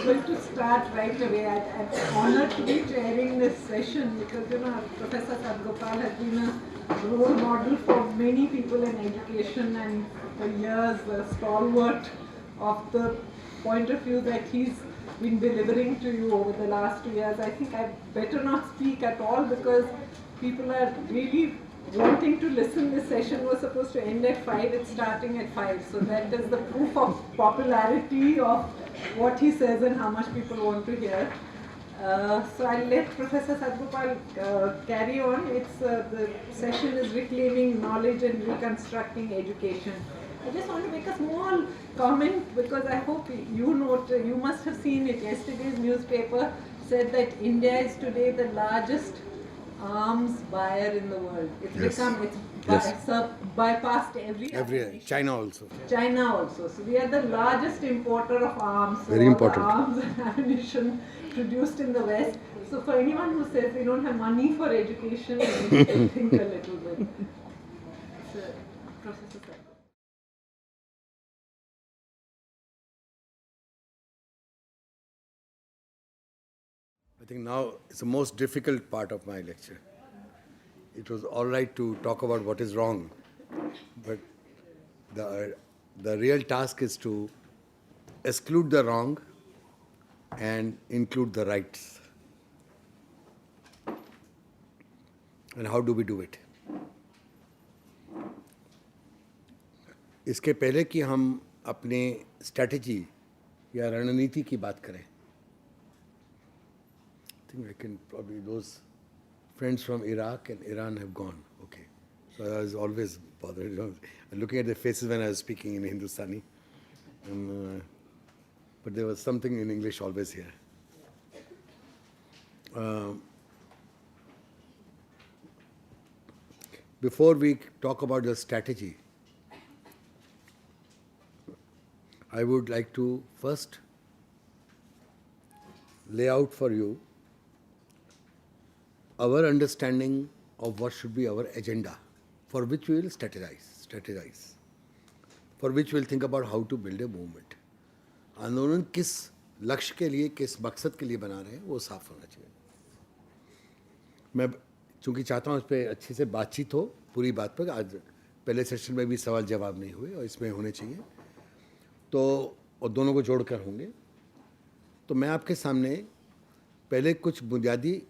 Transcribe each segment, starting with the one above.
going to start right away. I'm honored to be chairing this session because, Professor Sadgopal has been a role model for many people in education and for years a stalwart of the point of view that he's been delivering to you over the last 2 years. I think I better not speak at all because people are really wanting to listen. This session was supposed to end at 5, it's starting at 5. So that is the proof of popularity of what he says and how much people want to hear. So I'll let Professor Sadgopal carry on. The session is Reclaiming Knowledge and Reconstructing Education. I just want to make a small comment because I hope you must have seen it. Yesterday's newspaper said that India is today the largest arms buyer in the world. It's bypassed every China also. China also. So we are the largest importer of arms. So Very important. Arms and ammunition produced in the West. So for anyone who says we don't have money for education, we need to think a little bit. So, Professor Sir. I think now it's the most difficult part of my lecture. It was all right to talk about what is wrong, but the real task is to exclude the wrong and include the rights. And how do we do it? इसके पहले कि हम अपने strategy या रणनीति की बात करें, I think I can probably, those friends from Iraq and Iran have gone. Okay. So I was always bothered, looking at their faces when I was speaking in Hindustani. But there was something in English always here. Before we talk about the strategy, I would like to first lay out for you our understanding of what should be our agenda, for which we will strategize, for which we will think about how to build a movement. आंदोलन किस लक्ष्य के लिए, किस मकसद के लिए बना रहे हैं, वो साफ होना चाहिए. मैं चूँकि चाहता हूँ इस पर अच्छे से बातचीत हो, पूरी बात पर. आज पहले सेशन में भी सवाल जवाब नहीं हुए और इसमें होने चाहिए, तो और दोनों को जोड़कर होंगे. तो मैं आपके सामने पहले कुछ बुनियादी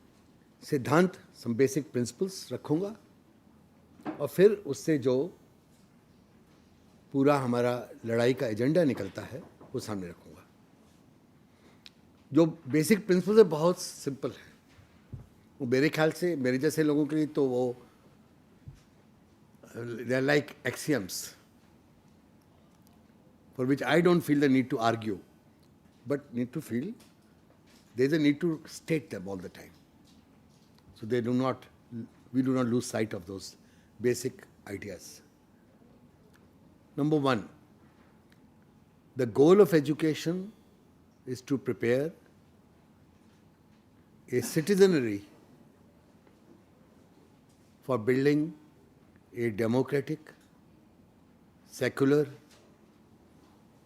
सिद्धांत, सम बेसिक प्रिंसिपल्स रखूँगा और फिर उससे जो पूरा हमारा लड़ाई का एजेंडा निकलता है वो सामने रखूँगा. जो बेसिक प्रिंसिपल्स है बहुत सिंपल है. वो मेरे ख्याल से मेरे जैसे लोगों के लिए तो वो they are like axioms for which I don't feel the need to argue, but need to feel there is a need to state them all the time. So we do not lose sight of those basic ideas. Number one, the goal of education is to prepare a citizenry for building a democratic, secular,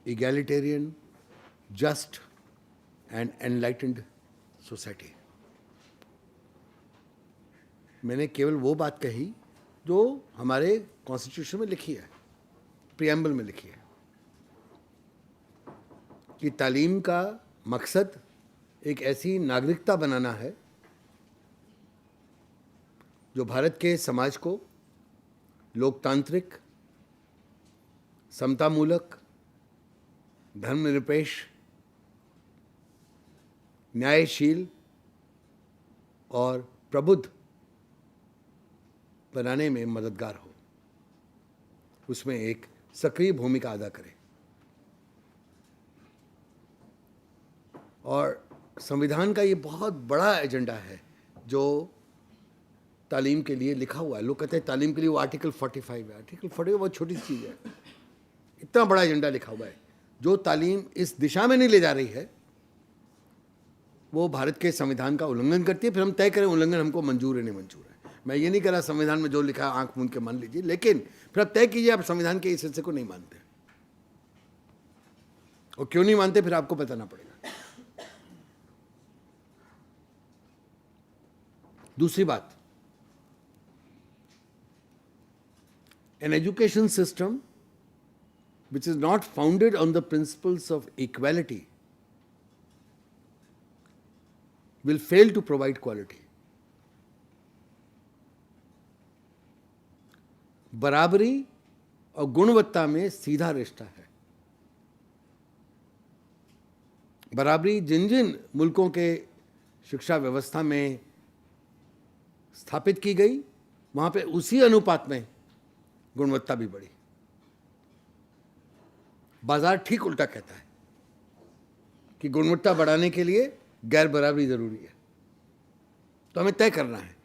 egalitarian, just and enlightened society. मैंने केवल वो बात कही जो हमारे constitution में लिखी है, प्रीएम्बल में लिखी है, कि तालीम का मकसद एक ऐसी नागरिकता बनाना है जो भारत के समाज को लोकतांत्रिक, समतामूलक, धर्मनिरपेक्ष, न्यायशील और प्रबुद्ध बनाने में मददगार हो, उसमें एक सक्रिय भूमिका अदा करे. और संविधान का ये बहुत बड़ा एजेंडा है जो तालीम के लिए लिखा हुआ है. लोग कहते हैं तालीम के लिए वो आर्टिकल 45 है. आर्टिकल 45 बहुत छोटी चीज़ है. इतना बड़ा एजेंडा लिखा हुआ है जो तालीम इस दिशा में नहीं ले जा रही है, वो भारत के संविधान का उल्लंघन करती है. फिर हम तय करें उल्लंघन हमको मंजूर है नहीं मंजूर है. मैं ये नहीं कह रहा संविधान में जो लिखा है आंख मूंद के मान लीजिए, लेकिन फिर आप तय कीजिए आप संविधान के इस हिस्से को नहीं मानते, और क्यों नहीं मानते फिर आपको बताना पड़ेगा. दूसरी बात, an education system which is not founded on the principles of equality will fail to provide quality. बराबरी और गुणवत्ता में सीधा रिश्ता है। बराबरी जिन जिन मुल्कों के शिक्षा व्यवस्था में स्थापित की गई, वहां पे उसी अनुपात में गुणवत्ता भी बढ़ी। बाजार ठीक उल्टा कहता है कि गुणवत्ता बढ़ाने के लिए गैर बराबरी जरूरी है। तो हमें तय करना है,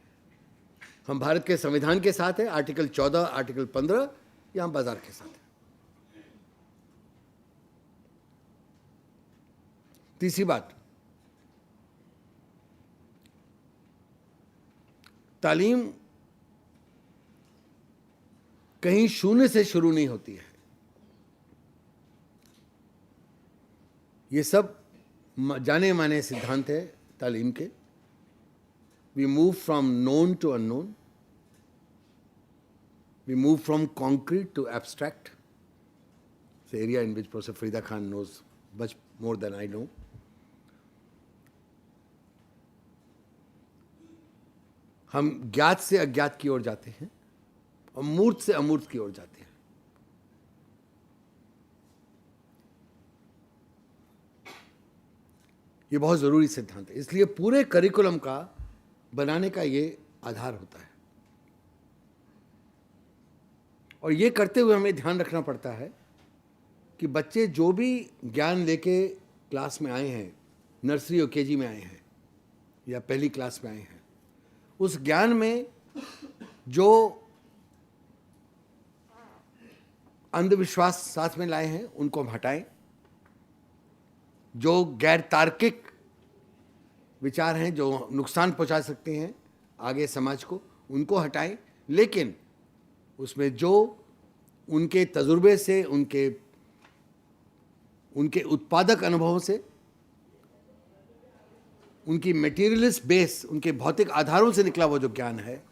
हम भारत के संविधान के साथ है, आर्टिकल 14, आर्टिकल 15, या हम बाजार के साथ है। तीसरी बात, तालीम कहीं शून्य से शुरू नहीं होती है। ये सब जाने माने सिद्धांत है तालीम के। We move from known to unknown, we move from concrete to abstract, area in which professor Farida Khan knows much more than I know. हम ज्ञात से अज्ञात की ओर जाते हैं और मूर्त से अमूर्त की ओर जाते हैं। ये बहुत ज़रूरी सिद्धांत है, इसलिए पूरे करिकुलम का बनाने का ये आधार होता है। और ये करते हुए हमें ध्यान रखना पड़ता है कि बच्चे जो भी ज्ञान लेके क्लास में आए हैं, नर्सरी और केजी में आए हैं या पहली क्लास में आए हैं, उस ज्ञान में जो अंधविश्वास साथ में लाए हैं उनको हम हटाएं, जो गैर तार्किक विचार हैं जो नुकसान पहुंचा सकते हैं आगे समाज को, उनको हटाएं, लेकिन उसमें जो उनके तजुर्बे से, उनके उत्पादक अनुभवों से, उनकी मेटीरियलिस्ट बेस, उनके भौतिक आधारों से निकला वो जो ज्ञान है,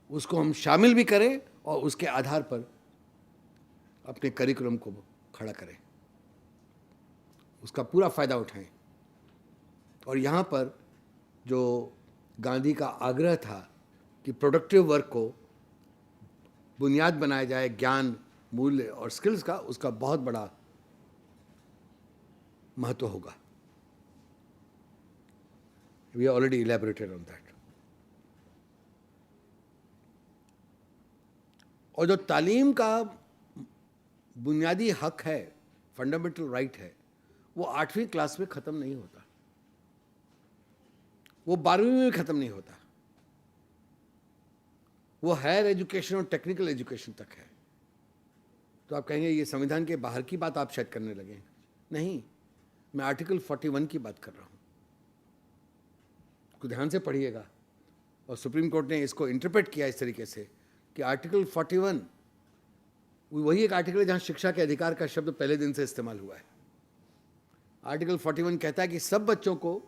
उसको हम शामिल भी करें और उसके आधार पर अपने करिकुलम को खड़ा करें, उसका पूरा फायदा उठाएं। और यहाँ पर जो गांधी का आग्रह था कि प्रोडक्टिव वर्क को बुनियाद बनाया जाए ज्ञान, मूल्य और स्किल्स का, उसका बहुत बड़ा महत्व होगा। We have already elaborated on that. और जो तालीम का बुनियादी हक है, फंडामेंटल राइट है, वो 8वीं क्लास में ख़त्म नहीं होता, वो 12वीं में ख़त्म नहीं होता, वो हायर एजुकेशन और टेक्निकल एजुकेशन तक है। तो आप कहेंगे ये संविधान के बाहर की बात आप शायद करने लगे। नहीं, मैं आर्टिकल 41 की बात कर रहा हूँ, को ध्यान से पढ़िएगा। और सुप्रीम कोर्ट ने इसको इंटरप्रेट किया इस तरीके से कि आर्टिकल 41 वही एक आर्टिकल है जहाँ शिक्षा के अधिकार का शब्द पहले दिन से इस्तेमाल हुआ है। आर्टिकल 41 कहता है कि सब बच्चों को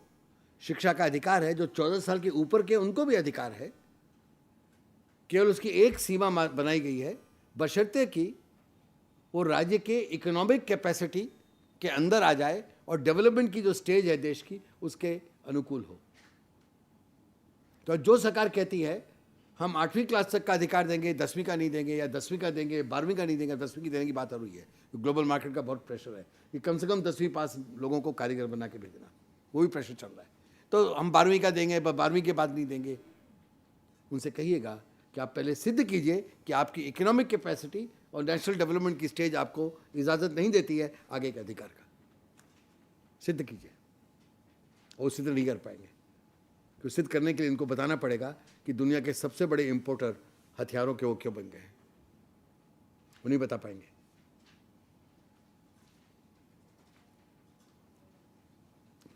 शिक्षा का अधिकार है, जो 14 साल के ऊपर के उनको भी अधिकार है। केवल उसकी एक सीमा बनाई गई है, बशर्ते कि वो राज्य के इकोनॉमिक कैपेसिटी के अंदर आ जाए और डेवलपमेंट की जो स्टेज है देश की, उसके अनुकूल हो। तो जो सरकार कहती है हम 8वीं क्लास तक का अधिकार देंगे, 10वीं का नहीं देंगे, या 10वीं का देंगे 12वीं का नहीं देंगे, 10वीं की देने की बात आ रही है, ग्लोबल मार्केट का बहुत प्रेशर है कि कम से कम 10वीं पास लोगों को कारीगर बना के भेजना, वो भी प्रेशर चल रहा है। तो हम 12वीं का देंगे, 12वीं के बाद नहीं देंगे। उनसे कहिएगा कि आप पहले सिद्ध कीजिए कि आपकी इकोनॉमिक कैपेसिटी और नेशनल डेवलपमेंट की स्टेज आपको इजाज़त नहीं देती है आगे के अधिकार का। सिद्ध कीजिए, और सिद्ध नहीं कर पाएंगे। तो सिद्ध करने के लिए इनको बताना पड़ेगा कि दुनिया के सबसे बड़े इंपोर्टर हथियारों के वो क्यों बन गए हैं, वो नहीं बता पाएंगे।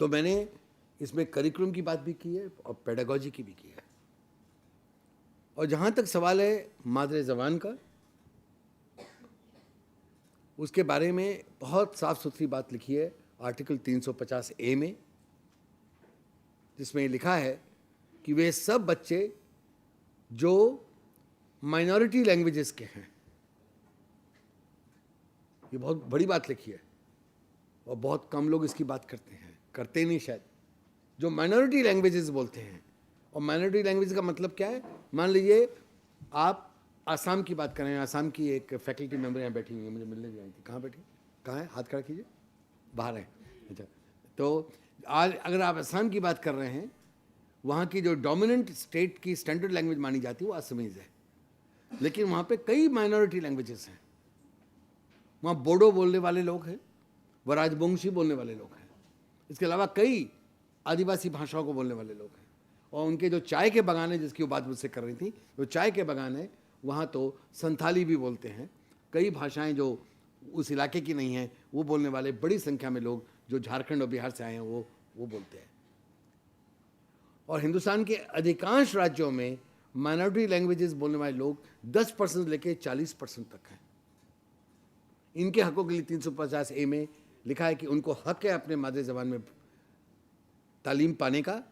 तो मैंने इसमें करिकुलम की बात भी की है और पेडागोजी की भी की है। और जहाँ तक सवाल है मादरे ज़बान का, उसके बारे में बहुत साफ सुथरी बात लिखी है आर्टिकल 350A में, जिसमें लिखा है कि वे सब बच्चे जो माइनॉरिटी लैंग्वेजेस के हैं, ये बहुत बड़ी बात लिखी है और बहुत कम लोग इसकी बात करते हैं, करते नहीं शायद, जो माइनॉरिटी लैंग्वेजेस बोलते हैं। और माइनॉरिटी लैंग्वेज का मतलब क्या है? मान लीजिए आप आसाम की बात करें, आसाम की एक फैकल्टी मेंबर यहाँ बैठी हुई है, मुझे मिलने भी आई थी। कहाँ बैठी? कहाँ है? हाथ खड़ा कीजिए। बाहर है। अच्छा, तो आज अगर आप आसाम की बात कर रहे हैं, वहाँ की जो डोमिनेंट स्टेट की स्टैंडर्ड लैंग्वेज मानी जाती है वो असमीज़ है, लेकिन वहाँ पे कई माइनॉरिटी लैंग्वेजेस हैं। वहाँ बोडो बोलने वाले लोग हैं, वह राजवंशी बोलने वाले लोग हैं, इसके अलावा कई आदिवासी भाषाओं को बोलने वाले लोग हैं। और उनके जो चाय के बागान है, जिसकी वो बात मुझसे कर रही थी, जो चाय के बागान है वहाँ तो संथाली भी बोलते हैं। कई भाषाएं जो उस इलाके की नहीं हैं वो बोलने वाले बड़ी संख्या में लोग जो झारखंड और बिहार से आए हैं वो बोलते हैं। और हिंदुस्तान के अधिकांश राज्यों में माइनॉरिटी लैंग्वेजेस बोलने वाले लोग 10% लेके 40% तक हैं। इनके हकों के लिए 350A में लिखा है कि उनको हक है अपने मादरी ज़बान में तालीम पाने का,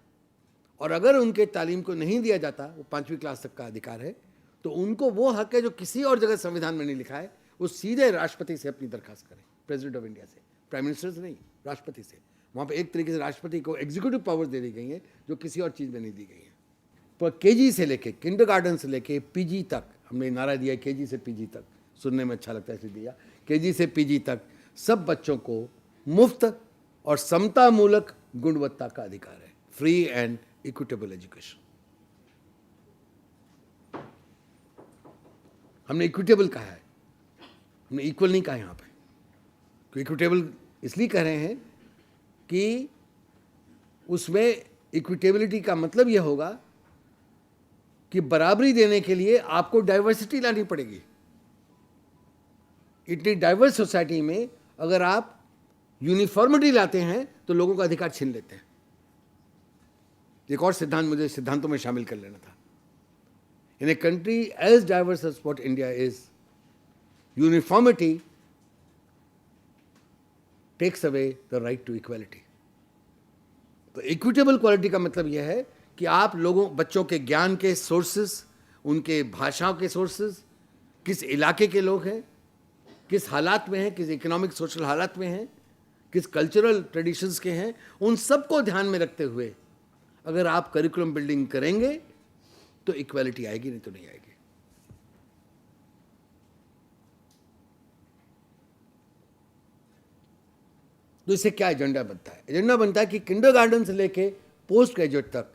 और अगर उनके तालीम को नहीं दिया जाता, वो 5वीं क्लास तक का अधिकार है, तो उनको वो हक है जो किसी और जगह संविधान में नहीं लिखा है, वो सीधे राष्ट्रपति से अपनी दरखास्त करें, प्रेसिडेंट ऑफ इंडिया से, प्राइम मिनिस्टर से नहीं, राष्ट्रपति से। वहाँ पे एक तरीके से राष्ट्रपति को एग्जीक्यूटिव पावर दे दी गई है जो किसी और चीज़ में नहीं दी गई है। पर केजी से लेके, किंडरगार्टन से लेके पीजी तक, हमने नारा दिया केजी से पीजी तक, सुनने में अच्छा लगता है इसलिए दिया, केजी से पीजी तक सब बच्चों को मुफ्त और समतामूलक गुणवत्ता का अधिकार है, फ्री एंड इक्विटेबल एजुकेशन। हमने इक्विटेबल कहा है, हमने इक्वल नहीं कहा यहाँ पे। तो इक्विटेबल इसलिए कह रहे हैं कि उसमें इक्विटेबिलिटी का मतलब यह होगा कि बराबरी देने के लिए आपको डाइवर्सिटी लानी पड़ेगी। इतनी डाइवर्स सोसाइटी में अगर आप यूनिफॉर्मिटी लाते हैं तो लोगों का अधिकार छीन लेते हैं। एक और सिद्धांत मुझे सिद्धांतों में शामिल कर लेना था। In a country as diverse as what India is, uniformity takes away the right to equality. तो इक्विटेबल क्वालिटी का मतलब यह है कि आप लोगों, बच्चों के ज्ञान के सोर्सेस, उनके भाषाओं के सोर्सेस, किस इलाके के लोग हैं, किस हालात में हैं, किस इकोनॉमिक सोशल हालात में हैं, किस कल्चरल ट्रेडिशंस के हैं, उन सबको ध्यान में रखते हुए अगर आप करिकुलम बिल्डिंग करेंगे तो इक्वालिटी आएगी, नहीं तो नहीं आएगी। तो इससे क्या एजेंडा बनता है? एजेंडा बनता है कि किंडरगार्टन से लेके पोस्ट ग्रेजुएट तक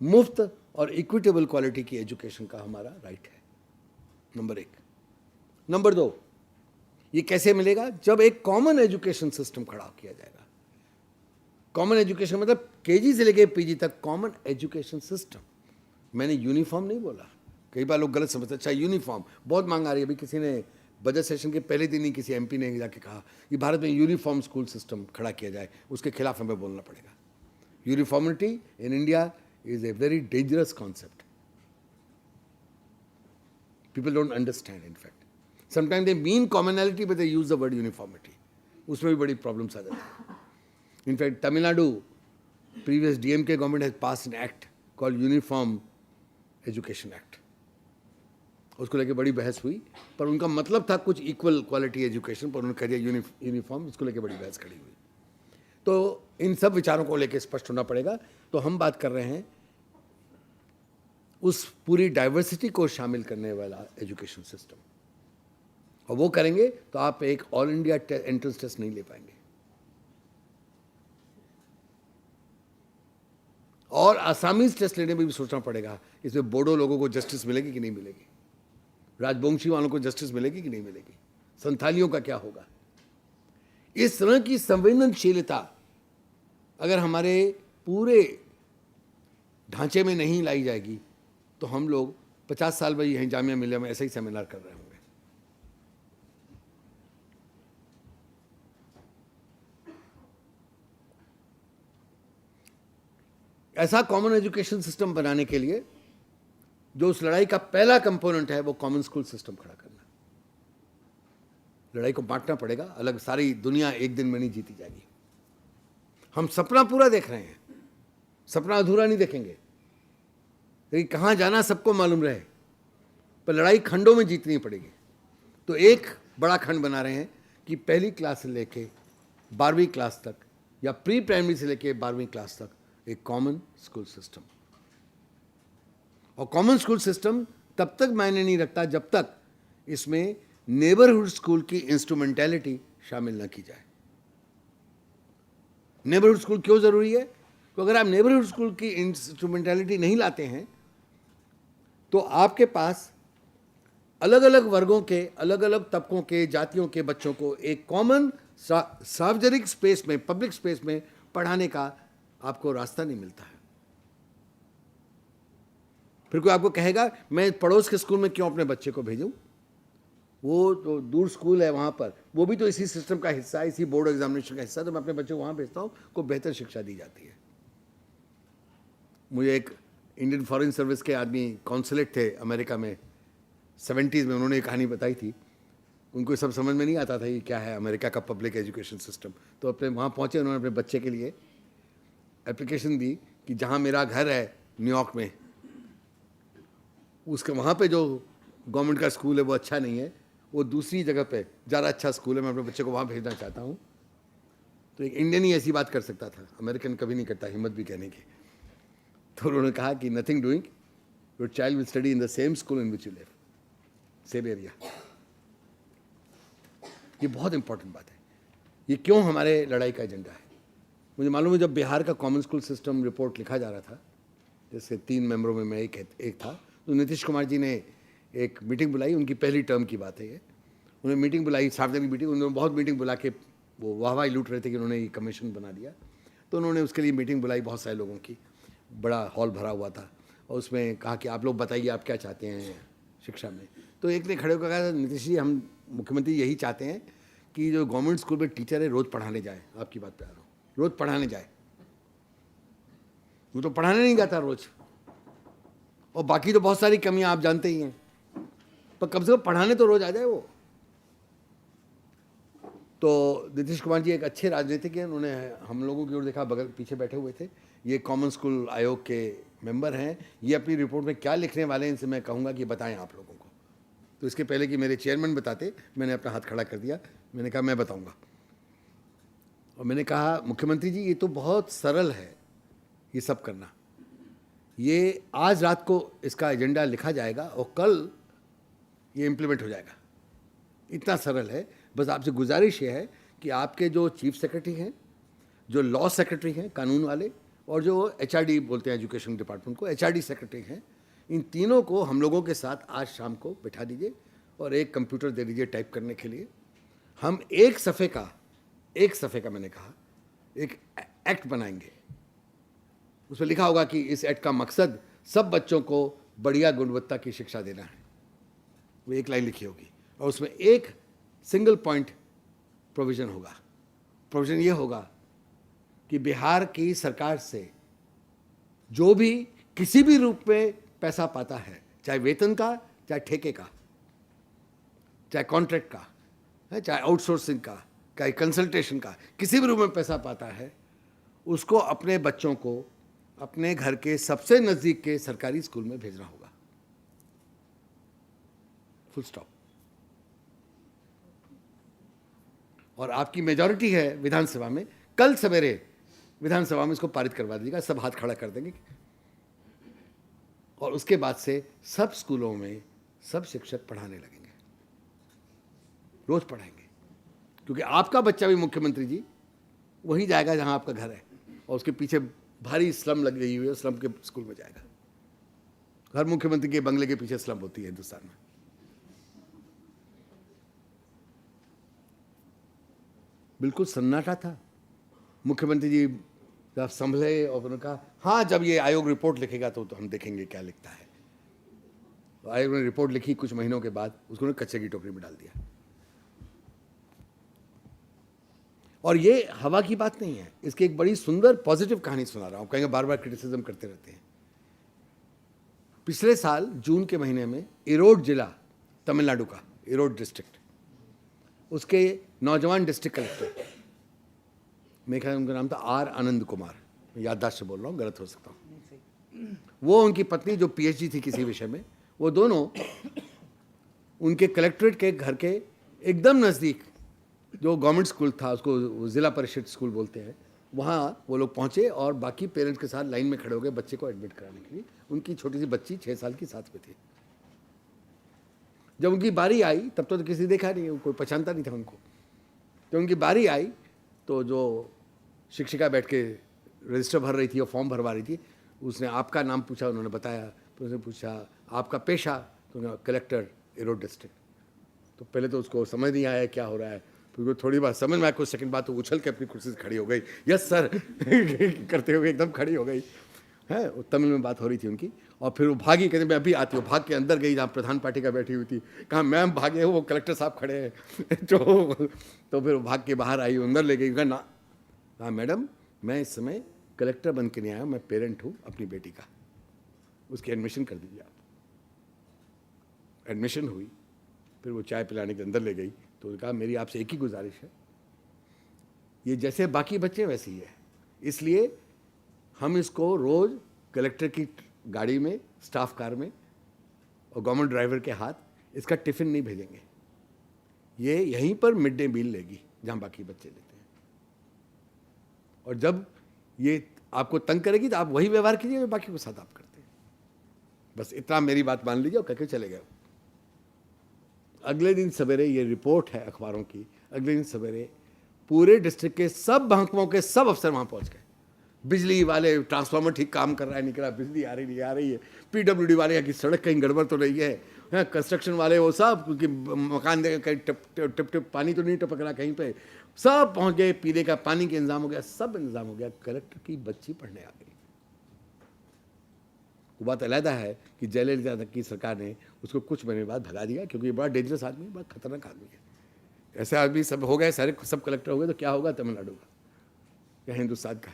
मुफ्त और इक्विटेबल क्वालिटी की एजुकेशन का हमारा राइट है, नंबर 1। नंबर 2, ये कैसे मिलेगा? जब एक कॉमन एजुकेशन सिस्टम खड़ा किया जाएगा। कॉमन एजुकेशन मतलब केजी से लेके पीजी तक कॉमन एजुकेशन सिस्टम। मैंने यूनिफॉर्म नहीं बोला, कई बार लोग गलत समझते। अच्छा, यूनिफॉर्म बहुत मांग आ रही है। अभी किसी ने बजट सेशन के पहले दिन ही किसी एमपी ने जाके कहा कि भारत में यूनिफॉर्म स्कूल सिस्टम खड़ा किया जाए, उसके खिलाफ हमें बोलना पड़ेगा। Uniformity in India is a very dangerous concept. People don't understand, in fact. Sometimes they mean commonality, but they use the word uniformity. उसमें भी बड़ी problems आ जाती हैं. In fact, Tamil Nadu, previous DMK government has passed an act called Uniform Education Act. उसको लेके बड़ी बहस हुई, पर उनका मतलब था कुछ equal quality education, पर उन्होंने कह दिया यूनिफॉर्म, इसको लेके बड़ी बहस खड़ी हुई। तो इन सब विचारों को लेके स्पष्ट होना पड़ेगा। तो हम बात कर रहे हैं उस पूरी डाइवर्सिटी को शामिल करने वाला एजुकेशन सिस्टम, और वो करेंगे तो आप एक ऑल इंडिया एंट्रेंस टेस्ट नहीं ले पाएंगे। और आसामीज टेस्ट लेने में भी सोचना पड़ेगा, इसमें बोडो लोगों को जस्टिस मिलेगी कि नहीं मिलेगी, राजवंशी वालों को जस्टिस मिलेगी कि नहीं मिलेगी, संथालियों का क्या होगा। इस तरह की संवेदनशीलता अगर हमारे पूरे ढांचे में नहीं लाई जाएगी तो हम लोग 50 साल बाद यहीं जामिया मिलिया में ऐसे ही सेमिनार कर रहे होंगे। ऐसा कॉमन एजुकेशन सिस्टम बनाने के लिए जो उस लड़ाई का पहला कंपोनेंट है वो कॉमन स्कूल सिस्टम खड़ा करना। लड़ाई को बांटना पड़ेगा, अलग सारी दुनिया एक दिन में नहीं जीती जाएगी। हम सपना पूरा देख रहे हैं, सपना अधूरा नहीं देखेंगे। लेकिन कहाँ जाना सबको मालूम रहे, पर लड़ाई खंडों में जीतनी पड़ेगी। तो एक बड़ा खंड बना रहे हैं कि पहली क्लास से लेके 12वीं क्लास तक या प्री प्राइमरी से लेके 12वीं क्लास तक एक कॉमन स्कूल सिस्टम। और कॉमन स्कूल सिस्टम तब तक मायने नहीं रखता जब तक इसमें नेबरहुड स्कूल की इंस्ट्रूमेंटैलिटी शामिल न की जाए। नेबरहुड स्कूल क्यों जरूरी है? तो अगर आप नेबरहुड स्कूल की इंस्ट्रूमेंटैलिटी नहीं लाते हैं तो आपके पास अलग अलग वर्गों के, अलग अलग तबकों के, जातियों के बच्चों को एक कॉमन सार्वजनिक स्पेस में, पब्लिक स्पेस में पढ़ाने का आपको रास्ता नहीं मिलता है। फिर कोई आपको कहेगा मैं पड़ोस के स्कूल में क्यों अपने बच्चे को भेजूं, वो तो दूर स्कूल है वहाँ पर, वो भी तो इसी सिस्टम का हिस्सा है, इसी बोर्ड एग्जामिनेशन का हिस्सा, तो मैं अपने बच्चे को वहाँ भेजता हूँ, को बेहतर शिक्षा दी जाती है। मुझे एक इंडियन फॉरेन सर्विस के आदमी कॉन्सुलेट थे अमेरिका में 70s में, उन्होंने एक कहानी बताई थी। उनको सब समझ में नहीं आता था ये क्या है अमेरिका का पब्लिक एजुकेशन सिस्टम। तो अपने वहाँ पहुँचे, उन्होंने अपने बच्चे के लिए एप्लीकेशन दी कि जहाँ मेरा घर है न्यूयॉर्क में, उसके वहाँ पे जो गवर्नमेंट का स्कूल है वो अच्छा नहीं है, वो दूसरी जगह पे ज़्यादा अच्छा स्कूल है, मैं अपने बच्चे को वहाँ भेजना चाहता हूँ। तो एक इंडियन ही ऐसी बात कर सकता था, अमेरिकन कभी नहीं करता हिम्मत भी कहने की। तो उन्होंने कहा कि nothing doing, your child will study in the same school in which you live, same area. ये बहुत इंपॉर्टेंट बात है। ये क्यों हमारे लड़ाई का एजेंडा है? मुझे मालूम है जब बिहार का कॉमन स्कूल सिस्टम रिपोर्ट लिखा जा रहा था, जिससे 3 मेंबरों में मैं एक था, तो नीतीश कुमार जी ने एक मीटिंग बुलाई, उनकी पहली टर्म की बात है ये। उन्होंने मीटिंग बुलाई, सार्वजनिक मीटिंग, उन्होंने बहुत मीटिंग बुला के वो वाहवाही लूट रहे थे कि उन्होंने ये कमीशन बना दिया। तो उन्होंने उसके लिए मीटिंग बुलाई बहुत सारे लोगों की, बड़ा हॉल भरा हुआ था, और उसमें कहा कि आप लोग बताइए आप क्या चाहते हैं शिक्षा में। तो एक ने खड़े होकर कहा, नीतीश जी हम मुख्यमंत्री यही चाहते हैं कि जो गवर्नमेंट स्कूल में टीचर है रोज़ पढ़ाने जाए। आपकी बात पे आ रहा हूँ, रोज़ पढ़ाने जाए। वो तो पढ़ाने नहीं जाता रोज़, और बाकी तो बहुत सारी कमियां आप जानते ही हैं, पर कम से कम पढ़ाने तो रोज़ आ जाए वो। तो नीतीश कुमार जी एक अच्छे राजनीतिक हैं, उन्होंने हम लोगों की ओर देखा, बगल पीछे बैठे हुए थे, ये कॉमन स्कूल आयोग के मेंबर हैं, ये अपनी रिपोर्ट में क्या लिखने वाले हैं इनसे मैं कहूँगा कि बताएं आप लोगों को। तो इसके पहले कि मेरे चेयरमैन बताते, मैंने अपना हाथ खड़ा कर दिया, मैंने कहा मैं बताऊँगा। और मैंने कहा मुख्यमंत्री जी ये तो बहुत सरल है ये सब करना, ये आज रात को इसका एजेंडा लिखा जाएगा और कल ये इम्प्लीमेंट हो जाएगा, इतना सरल है। बस आपसे गुजारिश ये है कि आपके जो चीफ सेक्रेटरी हैं, जो लॉ सेक्रेटरी हैं कानून वाले, और जो एचआरडी बोलते हैं एजुकेशन डिपार्टमेंट को, एचआरडी सेक्रेटरी हैं, इन तीनों को हम लोगों के साथ आज शाम को बिठा दीजिए और एक कंप्यूटर दे दीजिए टाइप करने के लिए। हम एक सफ़े का मैंने कहा एक एक्ट बनाएंगे, उसमें लिखा होगा कि इस एक्ट का मकसद सब बच्चों को बढ़िया गुणवत्ता की शिक्षा देना है। वो एक लाइन लिखी होगी और उसमें एक सिंगल पॉइंट प्रोविज़न होगा। प्रोविज़न ये होगा कि बिहार की सरकार से जो भी किसी भी रूप में पैसा पाता है, चाहे वेतन का, चाहे ठेके का, चाहे कॉन्ट्रैक्ट का, चाहे आउटसोर्सिंग का, चाहे कंसल्टेशन का, किसी भी रूप में पैसा पाता है, उसको अपने बच्चों को अपने घर के सबसे नज़दीक के सरकारी स्कूल में भेजना होगा। Full stop. और आपकी मेजॉरिटी है विधानसभा में, कल सवेरे विधानसभा में इसको पारित करवा दीजिएगा, सब हाथ खड़ा कर देंगे और उसके बाद से सब स्कूलों में सब शिक्षक पढ़ाने लगेंगे, रोज पढ़ाएंगे। क्योंकि आपका बच्चा भी मुख्यमंत्री जी वहीं जाएगा जहां आपका घर है, और उसके पीछे भारी स्लम लग गई हुई है, स्लम के स्कूल में जाएगा। हर मुख्यमंत्री के बंगले के पीछे स्लम होती है हिंदुस्तान में। बिल्कुल सन्नाटा था। मुख्यमंत्री जी जब संभले और उन्होंने कहा हाँ जब ये आयोग रिपोर्ट लिखेगा तो हम देखेंगे क्या लिखता है। तो आयोग ने रिपोर्ट लिखी, कुछ महीनों के बाद उसको कचरे की टोकरी में डाल दिया। और ये हवा की बात नहीं है, इसकी एक बड़ी सुंदर पॉजिटिव कहानी सुना रहा हूं। कहेंगे बार बार क्रिटिसिज्म करते रहते हैं। पिछले साल जून के महीने में इरोड जिला, तमिलनाडु का इरोड डिस्ट्रिक्ट, उसके नौजवान डिस्ट्रिक्ट कलेक्टर, मेरे ख्याल उनका नाम था आर आनंद कुमार, याददाश्त से बोल रहा हूँ, गलत हो सकता हूँ, वो उनकी पत्नी जो पीएचडी थी किसी विषय में, वो दोनों उनके कलेक्ट्रेट के घर के एकदम नज़दीक जो गवर्नमेंट स्कूल था, उसको ज़िला परिषद स्कूल बोलते हैं, वहाँ वो लोग पहुँचे और बाकी पेरेंट्स के साथ लाइन में खड़े हो गए बच्चे को एडमिट कराने के लिए। उनकी छोटी सी बच्ची 6 साल की साथ में थी। जब उनकी बारी आई तब तो किसी देखा नहीं, कोई पहचानता नहीं था उनको। जब उनकी बारी आई तो जो शिक्षिका बैठ के रजिस्टर भर रही थी और फॉर्म भरवा रही थी, उसने आपका नाम पूछा, उन्होंने बताया। तो उसने पूछा आपका पेशा, तो उन्होंने कलेक्टर एरोड डिस्ट्रिक्ट। तो पहले तो उसको समझ नहीं आया क्या हो रहा है, फिर थोड़ी बात समझ में आया, कुछ सेकंड बाद तो उछल के अपनी कुर्सी से खड़ी हो गई, यस सर करते हुए एकदम खड़ी हो गई है। तमिल में बात हो रही थी उनकी, और फिर वो भागी, कहते मैं अभी आती हूँ। भाग के अंदर गई जहाँ प्रधान पार्टी का बैठी हुई थी, कहा मैम भागे हो, वो कलेक्टर साहब खड़े हैं तो फिर वो भाग के बाहर आई, अंदर ले गई। ना हाँ मैडम, मैं इस समय कलेक्टर बन के नहीं आया, मैं पेरेंट हूँ अपनी बेटी का, उसकी एडमिशन कर दीजिए आप। एडमिशन हुई, फिर वो चाय पिलाने के अंदर ले गई। तो उन्होंने कहा मेरी आपसे एक ही गुजारिश है, ये जैसे बाकी बच्चे वैसे ही है, इसलिए हम इसको रोज़ कलेक्टर की गाड़ी में, स्टाफ कार में और गवर्नमेंट ड्राइवर के हाथ इसका टिफ़िन नहीं भेजेंगे, ये यहीं पर मिड डे मील लेगी जहाँ बाकी बच्चे लेते हैं। और जब ये आपको तंग करेगी तो आप वही व्यवहार कीजिए जो बाकी के साथ आप करते हैं। बस इतना मेरी बात मान लीजिए और कहकर चले गए। अगले दिन सवेरे, ये रिपोर्ट है अखबारों की, अगले दिन सवेरे पूरे डिस्ट्रिक्ट के सब महकमों के सब अफसर वहाँ पहुँच गए। बिजली वाले ट्रांसफार्मर ठीक काम कर रहा है, नहीं कर रहा, बिजली आ रही नहीं आ रही है, पीडब्ल्यूडी वाले यहाँ की सड़क कहीं गड़बड़ तो नहीं है, कंस्ट्रक्शन वाले वो सब, क्योंकि मकान देकर कहीं टिप टिप पानी तो नहीं टपक रहा कहीं पे, सब पहुँच गए। पीने का पानी का इंतजाम हो गया, सब इंतजाम हो गया। कलेक्टर की बच्ची पढ़ने आ गई। वो बात अलहदा है कि जयललिता की सरकार ने उसको कुछ महीने बाद भगा दिया, क्योंकि ये बड़ा डेंजरस आदमी है, बड़ा खतरनाक आदमी है। ऐसे आदमी सब हो गए, सारे सब कलेक्टर हो गए तो क्या होगा तमिलनाडु का या हिंदुस्तान का।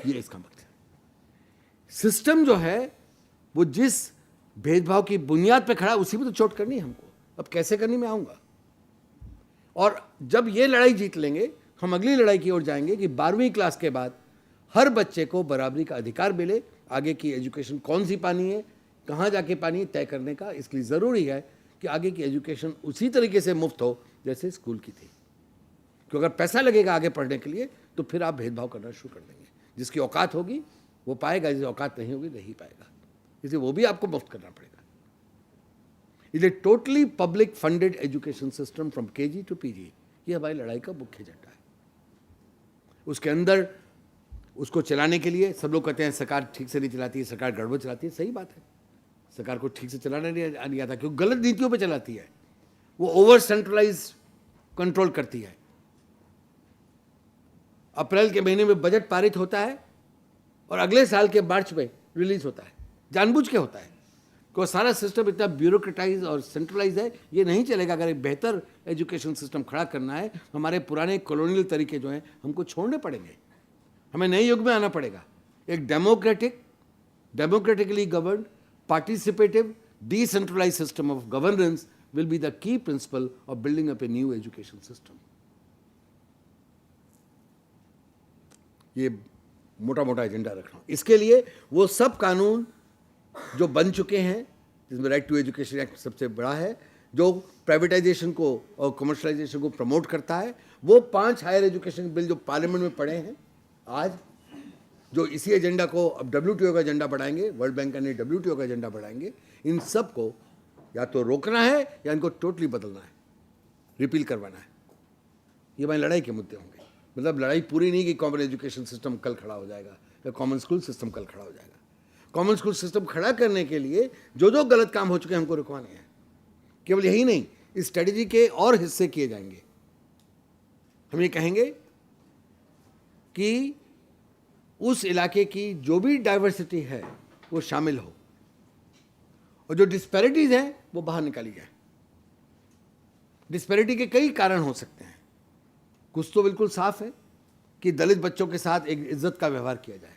ये इसका मतलब सिस्टम जो है वो जिस भेदभाव की बुनियाद पे खड़ा, उसी पे तो चोट करनी है हमको। अब कैसे करनी मैं आऊंगा। और जब ये लड़ाई जीत लेंगे, हम अगली लड़ाई की ओर जाएंगे कि 12वीं क्लास के बाद हर बच्चे को बराबरी का अधिकार मिले। आगे की एजुकेशन कौन सी पानी है, कहाँ जाके पानी तय करने का, इसलिए ज़रूरी है कि आगे की एजुकेशन उसी तरीके से मुफ्त हो जैसे स्कूल की थी। क्योंकि अगर पैसा लगेगा आगे पढ़ने के लिए तो फिर आप भेदभाव करना शुरू कर देंगे। जिसकी औकात होगी वो पाएगा, जिसकी औकात नहीं होगी नहीं पाएगा, इसलिए वो भी आपको मुफ्त करना पड़ेगा। Is a totally public funded education system from KG to PG, ये हमारी लड़ाई का मुख्य एजेंडा है। उसके अंदर उसको चलाने के लिए सब लोग कहते हैं सरकार ठीक से नहीं चलाती है, सरकार गड़बड़ चलाती है। सही बात है, सरकार को ठीक से चलाना नहीं आता, क्योंकि गलत नीतियों पे चलाती है। वो ओवर सेंट्रलाइज कंट्रोल करती है। अप्रैल के महीने में बजट पारित होता है और अगले साल के मार्च में रिलीज होता है, जानबूझ के होता है। क्योंकि सारा सिस्टम इतना ब्यूरोक्रेटाइज और सेंट्रलाइज है, ये नहीं चलेगा। अगर एक बेहतर एजुकेशन सिस्टम खड़ा करना है, हमारे पुराने कॉलोनियल तरीके जो हैं हमको छोड़ने पड़ेंगे, हमें नए युग में आना पड़ेगा। एक democratically governed, participative, decentralize system of governance will be the key principle of building up a new education system. ये मोटा मोटा एजेंडा रखना। इसके लिए वो सब कानून जो बन चुके हैं, जिसमें राइट टू एजुकेशन एक्ट सबसे बड़ा है, जो प्राइवेटाइजेशन को और कमर्शलाइजेशन को प्रमोट करता है, वो 5 हायर एजुकेशन बिल जो पार्लियामेंट में पड़े हैं आज, जो इसी एजेंडा को अब WTO का एजेंडा बढ़ाएंगे, वर्ल्ड बैंक का नहीं WTO का एजेंडा बढ़ाएंगे। इन सब को या तो रोकना है या इनको टोटली बदलना है, रिपील करवाना है। ये हमारी लड़ाई के मुद्दे होंगे। मतलब लड़ाई पूरी नहीं कि कॉमन एजुकेशन सिस्टम कल खड़ा हो जाएगा या कॉमन स्कूल सिस्टम कल खड़ा हो जाएगा। कॉमन स्कूल सिस्टम खड़ा करने के लिए जो जो गलत काम हो चुके हैं हमको रुकवाने हैं। केवल यही नहीं, इस स्ट्रेटेजी के और हिस्से किए जाएंगे। हम ये कहेंगे कि उस इलाके की जो भी डाइवर्सिटी है वो शामिल हो, और जो डिस्पैरिटीज हैं वो बाहर निकाली जाए। डिस्पैरिटी के कई कारण हो सकते हैं। कुछ तो बिल्कुल साफ है कि दलित बच्चों के साथ एक इज्जत का व्यवहार किया जाए,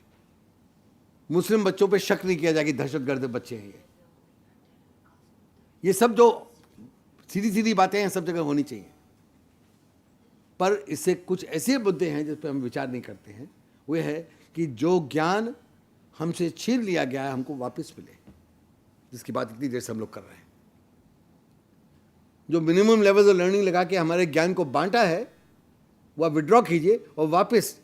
मुस्लिम बच्चों पे शक नहीं किया जाए कि दहशतगर्द बच्चे हैं ये सब जो सीधी सीधी बातें हैं सब जगह होनी चाहिए। पर इससे कुछ ऐसे मुद्दे हैं जिस पर हम विचार नहीं करते हैं। वो है कि जो ज्ञान हमसे छीन लिया गया है हमको वापस मिले, जिसकी बात इतनी देर से हम लोग कर रहे हैं। जो मिनिमम लेवल ऑफ लर्निंग लगा के हमारे ज्ञान को बांटा है वो आप विड्रॉ कीजिए और वापस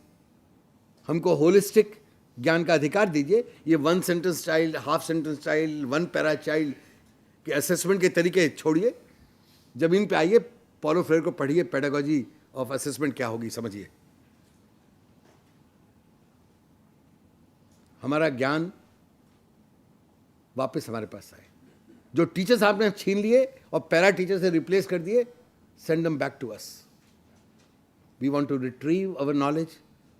हमको होलिस्टिक ज्ञान का अधिकार दीजिए। ये 1 sentence child, half sentence child, 1 para child के असेसमेंट के तरीके छोड़िए, जमीन पे आइए, पॉलो फ्रेयर को पढ़िए, पेडागोजी ऑफ असेसमेंट क्या होगी समझिए। हमारा ज्ञान वापस हमारे पास आए। जो टीचर्स आपने छीन लिए और पैरा टीचर से रिप्लेस कर दिए, send them back to us. We want to retrieve our knowledge,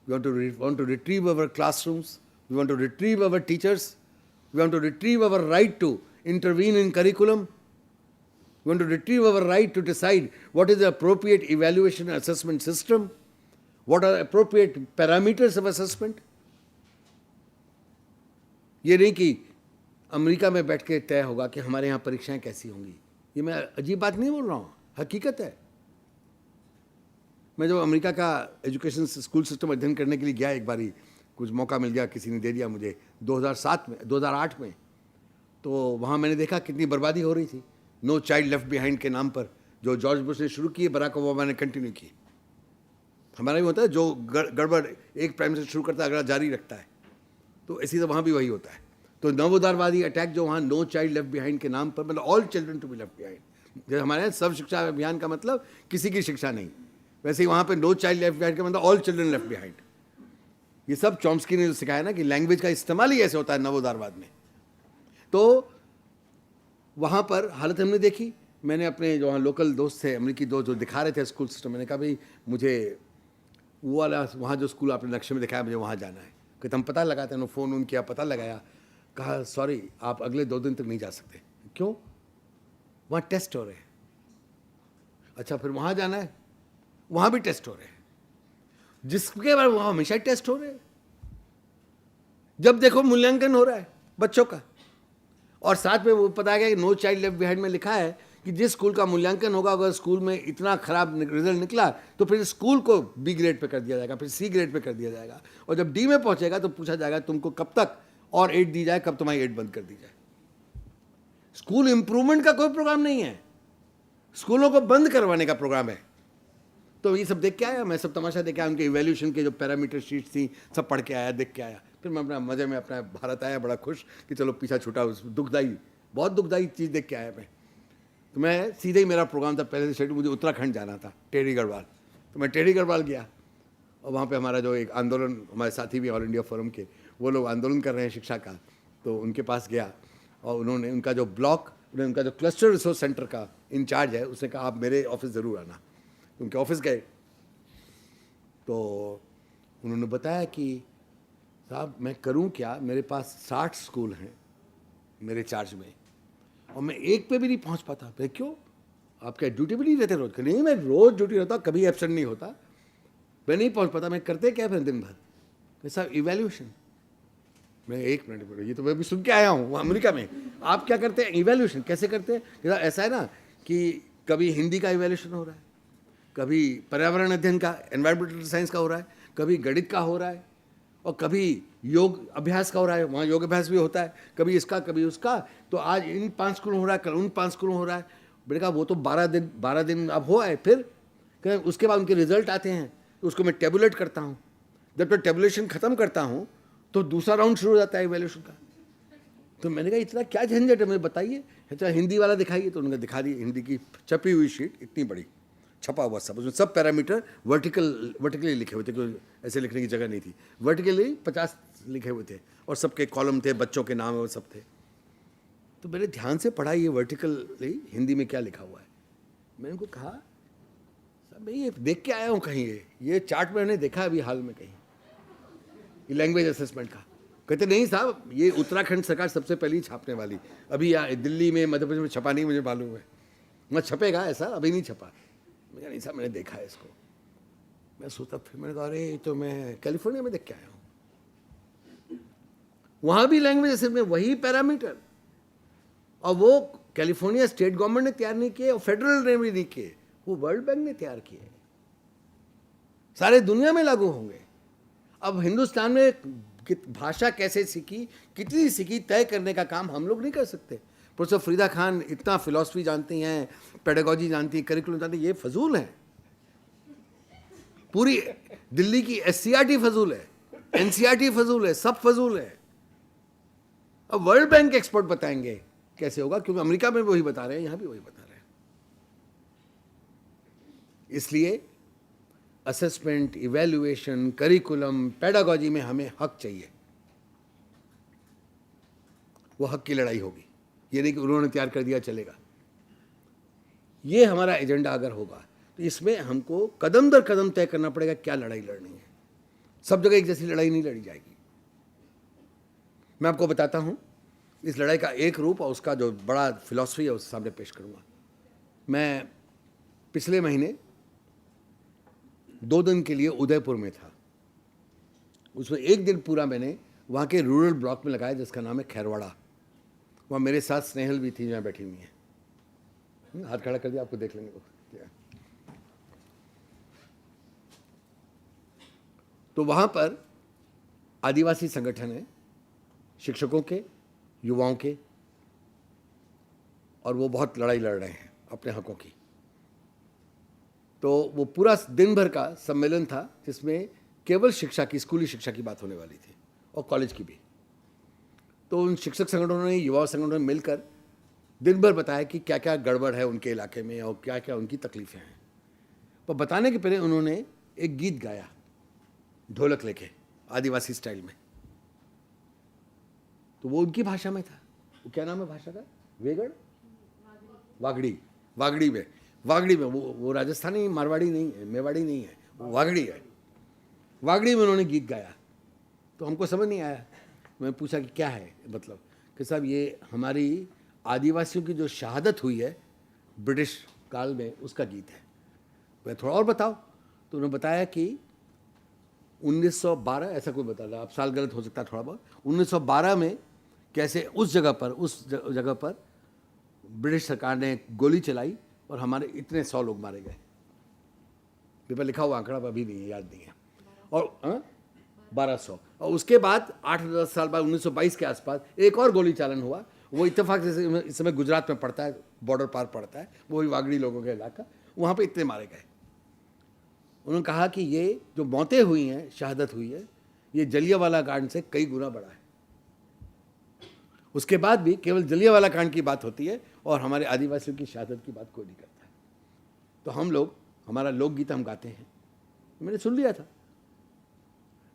we want to retrieve our classrooms, we want to retrieve our teachers, we want to retrieve our right to intervene in curriculum. We want to retrieve our right to decide what is the appropriate evaluation and assessment system, what are appropriate parameters of assessment. ये नहीं कि America में बैठ के तय होगा कि हमारे यहाँ परीक्षाएं कैसी होंगी। ये मैं अजीब बात नहीं बोल रहा हूँ, हकीकत है। मैं जब अमेरिका का एजुकेशन स्कूल सिस्टम अध्ययन करने के लिए गया, एक बारी कुछ मौका मिल गया, किसी ने दे दिया मुझे 2008 में, तो वहाँ मैंने देखा कितनी बर्बादी हो रही थी। नो चाइल्ड लेफ्ट बिहाइंड के नाम पर जो जॉर्ज बुश ने शुरू किए, बराक ओबामा ने कंटिन्यू किए। हमारा भी होता है, जो गड़बड़ एक प्राइम मिनिस्टर शुरू करता है अगला जारी रखता है, तो इसी तरह वहाँ भी वही होता है। तो नवोदारवादी अटैक जो वहाँ नो चाइल्ड लेफ्ट बिहाइंड के नाम पर, मतलब all children to be left behind, जैसे हमारे यहाँ सब शिक्षा अभियान का मतलब किसी की शिक्षा नहीं, वैसे ही वहाँ पर नो चाइल्ड लेफ्ट बिहाइंड का मतलब ऑल चिल्ड्रन लेफ्ट बिहाइंड। ये सब चॉम्स्की ने जो सिखाया ना कि लैंग्वेज का इस्तेमाल ही ऐसे होता है नवोदारवाद में। तो वहाँ पर हालत हमने देखी। मैंने अपने जो वहाँ लोकल दोस्त थे, अमेरिकी दोस्त, जो दिखा रहे थे स्कूल सिस्टम, मैंने कहा भाई मुझे वो वाला वहाँ जो स्कूल आपने नक्शे में दिखाया, मुझे वहाँ जाना है। कहते हम पता लगाते हैं, फ़ोन उन किया, पता लगाया, कहा सॉरी आप अगले 2 दिन तक नहीं जा सकते। क्यों? वहाँ टेस्ट हो रहे हैं। अच्छा फिर वहाँ जाना है, वहाँ भी टेस्ट हो रहे हैं, जिसके बाद वहाँ हमेशा टेस्ट हो रहे हैं। जब देखो मूल्यांकन हो रहा है बच्चों का, और साथ में वो पता गया कि नो चाइल्ड लेफ्ट बिहाइंड में लिखा है कि जिस स्कूल का मूल्यांकन होगा, अगर स्कूल में इतना खराब रिजल्ट निकला तो फिर स्कूल को बी ग्रेड पे कर दिया जाएगा, फिर सी ग्रेड पे कर दिया जाएगा, और जब डी में पहुंचेगा तो पूछा जाएगा तुमको कब तक और 8 दी जाए, कब तुम्हारी 8 बंद कर दी जाए। स्कूल इंप्रूवमेंट का कोई प्रोग्राम नहीं है, स्कूलों को बंद करवाने का प्रोग्राम है। तो ये सब देख के आया, मैं सब तमाशा देख के आया, उनके इवैल्यूएशन के जो पैरामीटर शीट्स थी सब पढ़ के आया, देख के आया। फिर मैं अपना मज़े में अपना भारत आया, बड़ा खुश कि चलो पीछा छूटा उस दुखदाई, बहुत दुखदाई चीज़ देख के आया मैं। तो मैं सीधे ही, मेरा प्रोग्राम था पहले से शेड्यूल, मुझे उत्तराखंड जाना था, टेढ़ी गढ़वाल। तो मैं टेढ़ी गढ़वाल गया, और वहाँ पे हमारा जो एक आंदोलन, हमारे साथी भी ऑल इंडिया फोरम के, वो लोग आंदोलन कर रहे हैं शिक्षा का, तो उनके पास गया, और उन्होंने उनका जो ब्लॉक, उनका जो क्लस्टर रिसोर्स सेंटर का इंचार्ज है, उसने कहा आप मेरे ऑफिस ज़रूर आना। उनके ऑफिस गए तो उन्होंने बताया कि साहब मैं करूं क्या, मेरे पास 60 स्कूल हैं मेरे चार्ज में, और मैं एक पे भी नहीं पहुंच पाता। भाई क्यों, आप क्या ड्यूटी पे नहीं रहते रोज? नहीं, मैं रोज ड्यूटी रहता, कभी एब्सेंट नहीं होता, मैं नहीं पहुंच पाता। मैं करते क्या फिर दिन भर? साहब इवैल्यूएशन। मैं 1 मिनट बोलो, ये तो मैं भी सुन के आया हूँ अमेरिका में, आप क्या करते हैं इवैल्यूएशन? कैसे करते हैं? ऐसा है ना कि कभी हिंदी का इवैल्यूएशन हो रहा है, कभी पर्यावरण अध्ययन का, एनवायरमेंटल साइंस का हो रहा है, कभी गणित का हो रहा है, और कभी योग अभ्यास का हो रहा है, वहाँ योग अभ्यास भी होता है, कभी इसका कभी उसका। तो आज इन 5 स्कूलों हो रहा है, कल उन 5 स्कूलों हो रहा है। मैंने कहा वो तो 12 दिन अब हो आए, फिर उसके बाद उनके रिजल्ट आते हैं, तो उसको मैं टेबुलेट करता हूँ। जब तक टेबुलेशन ख़त्म करता हूँ तो दूसरा राउंड शुरू हो जाता है इवैल्यूएशन का। तो मैंने कहा इतना क्या झंझट है, मुझे बताइए। अच्छा हिंदी वाला दिखाइए, तो उन्होंने दिखा दी, हिंदी की छपी हुई शीट इतनी बड़ी, छपा हुआ सब, उसमें सब पैरामीटर वर्टिकली लिखे हुए थे, क्योंकि ऐसे लिखने की जगह नहीं थी। वर्टिकली 50 लिखे हुए थे, और सबके कॉलम थे, बच्चों के नाम वो सब थे। तो मैंने ध्यान से पढ़ा ये वर्टिकली हिंदी में क्या लिखा हुआ है। मैंने उनको कहा साहब मैं ये देख के आया हूँ कहीं, ये चार्ट मैंने देखा अभी हाल में कहीं, ये लैंग्वेज असेसमेंट का। कहते नहीं साहब, ये उत्तराखंड सरकार सबसे पहले छापने वाली, अभी दिल्ली में, मध्य प्रदेश में छपा नहीं, मुझे मालूम है, मैं छपेगा ऐसा, अभी नहीं छपा। मैं कहा नहीं साहब मैंने देखा है इसको। मैं सोचा, फिर मैंने कहा अरे तो मैं कैलिफोर्निया में देख के आया हूँ, वहाँ भी लैंग्वेज असेसमेंट में वही पैरामीटर, और वो कैलिफोर्निया स्टेट गवर्नमेंट ने तैयार नहीं किए और फेडरल ने भी नहीं किए, वो वर्ल्ड बैंक ने तैयार किए, सारे दुनिया में लागू होंगे। अब हिंदुस्तान में भाषा कैसे सीखी, कितनी सीखी, तय करने का काम हम लोग नहीं कर सकते। प्रोफेसर फरीदा खान इतना फिलॉसफी जानती हैं, पेडागोजी जानती हैं, करिकुलम जानती हैं, ये फजूल है। पूरी दिल्ली की एससीईआरटी फजूल है, एनसीईआरटी फजूल है, सब फजूल है। अब वर्ल्ड बैंक के एक्सपर्ट बताएंगे कैसे होगा, क्योंकि अमेरिका में वही बता रहे हैं, यहां भी वही बता रहे हैं। इसलिए असेसमेंट, इवैल्यूएशन, करिकुलम, पेडागोजी में हमें हक चाहिए। वो हक की लड़ाई होगी, ये नहीं कि उन्होंने तैयार कर दिया चलेगा। ये हमारा एजेंडा अगर होगा तो इसमें हमको कदम दर कदम तय करना पड़ेगा क्या लड़ाई लड़नी है। सब जगह एक जैसी लड़ाई नहीं लड़ी जाएगी। मैं आपको बताता हूं इस लड़ाई का एक रूप और उसका जो बड़ा फिलॉसफी है उसके सामने पेश करूंगा। मैं पिछले महीने 2 दिन के लिए उदयपुर में था। उसमें एक दिन पूरा मैंने वहाँ के रूरल ब्लॉक में लगाया जिसका नाम है खैरवाड़ा। वहाँ मेरे साथ स्नेहल भी थी, यहाँ बैठी हुई है। हाथ खड़ा कर दिया, आपको देख लेंगे वो क्या। तो वहाँ पर आदिवासी संगठन है, शिक्षकों के, युवाओं के, और वो बहुत लड़ाई लड़ रहे हैं अपने हकों की। तो वो पूरा दिन भर का सम्मेलन था जिसमें केवल शिक्षा की, स्कूली शिक्षा की बात होने वाली थी और कॉलेज की भी। तो उन शिक्षक संगठनों ने, युवा संगठनों ने मिलकर दिन भर बताया कि क्या क्या गड़बड़ है उनके इलाके में और क्या क्या उनकी तकलीफ़ें हैं। पर बताने के पहले उन्होंने एक गीत गाया ढोलक लेके, आदिवासी स्टाइल में। तो वो उनकी भाषा में था। वो क्या नाम है भाषा का? वेगड़, वागड़ी। वागड़ी में वो राजस्थानी मारवाड़ी नहीं है, मेवाड़ी नहीं है, वो वागड़ी है। वागड़ी में उन्होंने गीत गाया। तो हमको समझ नहीं आया। मैं पूछा कि क्या है मतलब, कि साहब ये हमारी आदिवासियों की जो शहादत हुई है ब्रिटिश काल में उसका गीत है। मैं थोड़ा और बताओ। तो उन्होंने बताया कि 1912 ऐसा कोई बता रहा, अब साल गलत हो सकता है थोड़ा बहुत, 1912 में कैसे उस जगह पर ब्रिटिश सरकार ने गोली चलाई और हमारे इतने 100 लोग मारे गए। पेपर लिखा हुआ आंकड़ा अभी नहीं है, याद नहीं है। और 1200, और उसके बाद 8-10 साल बाद 1922 के आसपास एक और गोली चालन हुआ। वो इत्तेफाक से इस समय गुजरात में पड़ता है, बॉर्डर पार पड़ता है, वही वागड़ी लोगों का इलाका, वहाँ पे इतने मारे गए। उन्होंने कहा कि ये जो मौतें हुई हैं, शहादत हुई है, ये जलियांवाला कांड से कई गुना बड़ा है। उसके बाद भी केवल जलियांवाला कांड की बात होती है और हमारे आदिवासियों की शहादत की बात कोई नहीं करता है। तो हम लोग, हमारा लोकगीत हम गाते हैं, मैंने सुन लिया था।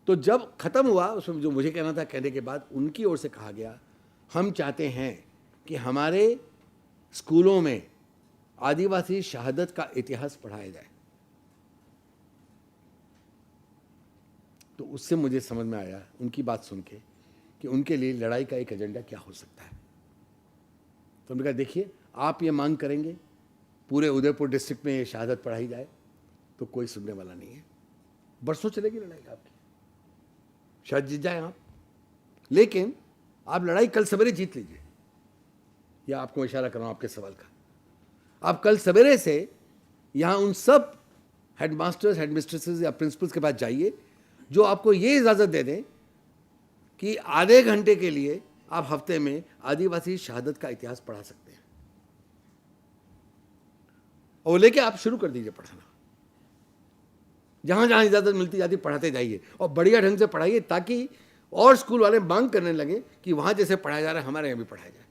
तो जब खत्म हुआ उसमें जो मुझे कहना था, कहने के बाद उनकी ओर से कहा गया, हम चाहते हैं कि हमारे स्कूलों में आदिवासी शहादत का इतिहास पढ़ाया जाए। तो उससे मुझे समझ में आया उनकी बात सुन के कि उनके लिए लड़ाई का एक एजेंडा क्या हो सकता है। तो उन्होंने कहा देखिए, आप ये मांग करेंगे पूरे उदयपुर डिस्ट्रिक्ट में ये शहादत पढ़ाई जाए तो कोई सुनने वाला नहीं है, बरसों चलेगी लड़ाई आपकी, शायद जीत जाए आप, लेकिन आप लड़ाई कल सवेरे जीत लीजिए। या आपको इशारा कर रहा हूं आपके सवाल का, आप कल सवेरे से यहां उन सब हेडमास्टर्स, हेडमिस्ट्रेसेस या प्रिंसिपल्स के पास जाइए जो आपको ये इजाजत दे दें कि आधे घंटे के लिए आप हफ्ते में आदिवासी शहादत का इतिहास पढ़ा सकते हैं, और लेके आप शुरू कर दीजिए पढ़ाना। जहां जहां इजाजत मिलती जाती पढ़ाते जाइए और बढ़िया ढंग से पढ़ाइए, ताकि और स्कूल वाले मांग करने लगे कि वहां जैसे पढ़ाया जा रहा है हमारे यहां भी पढ़ाया जाए।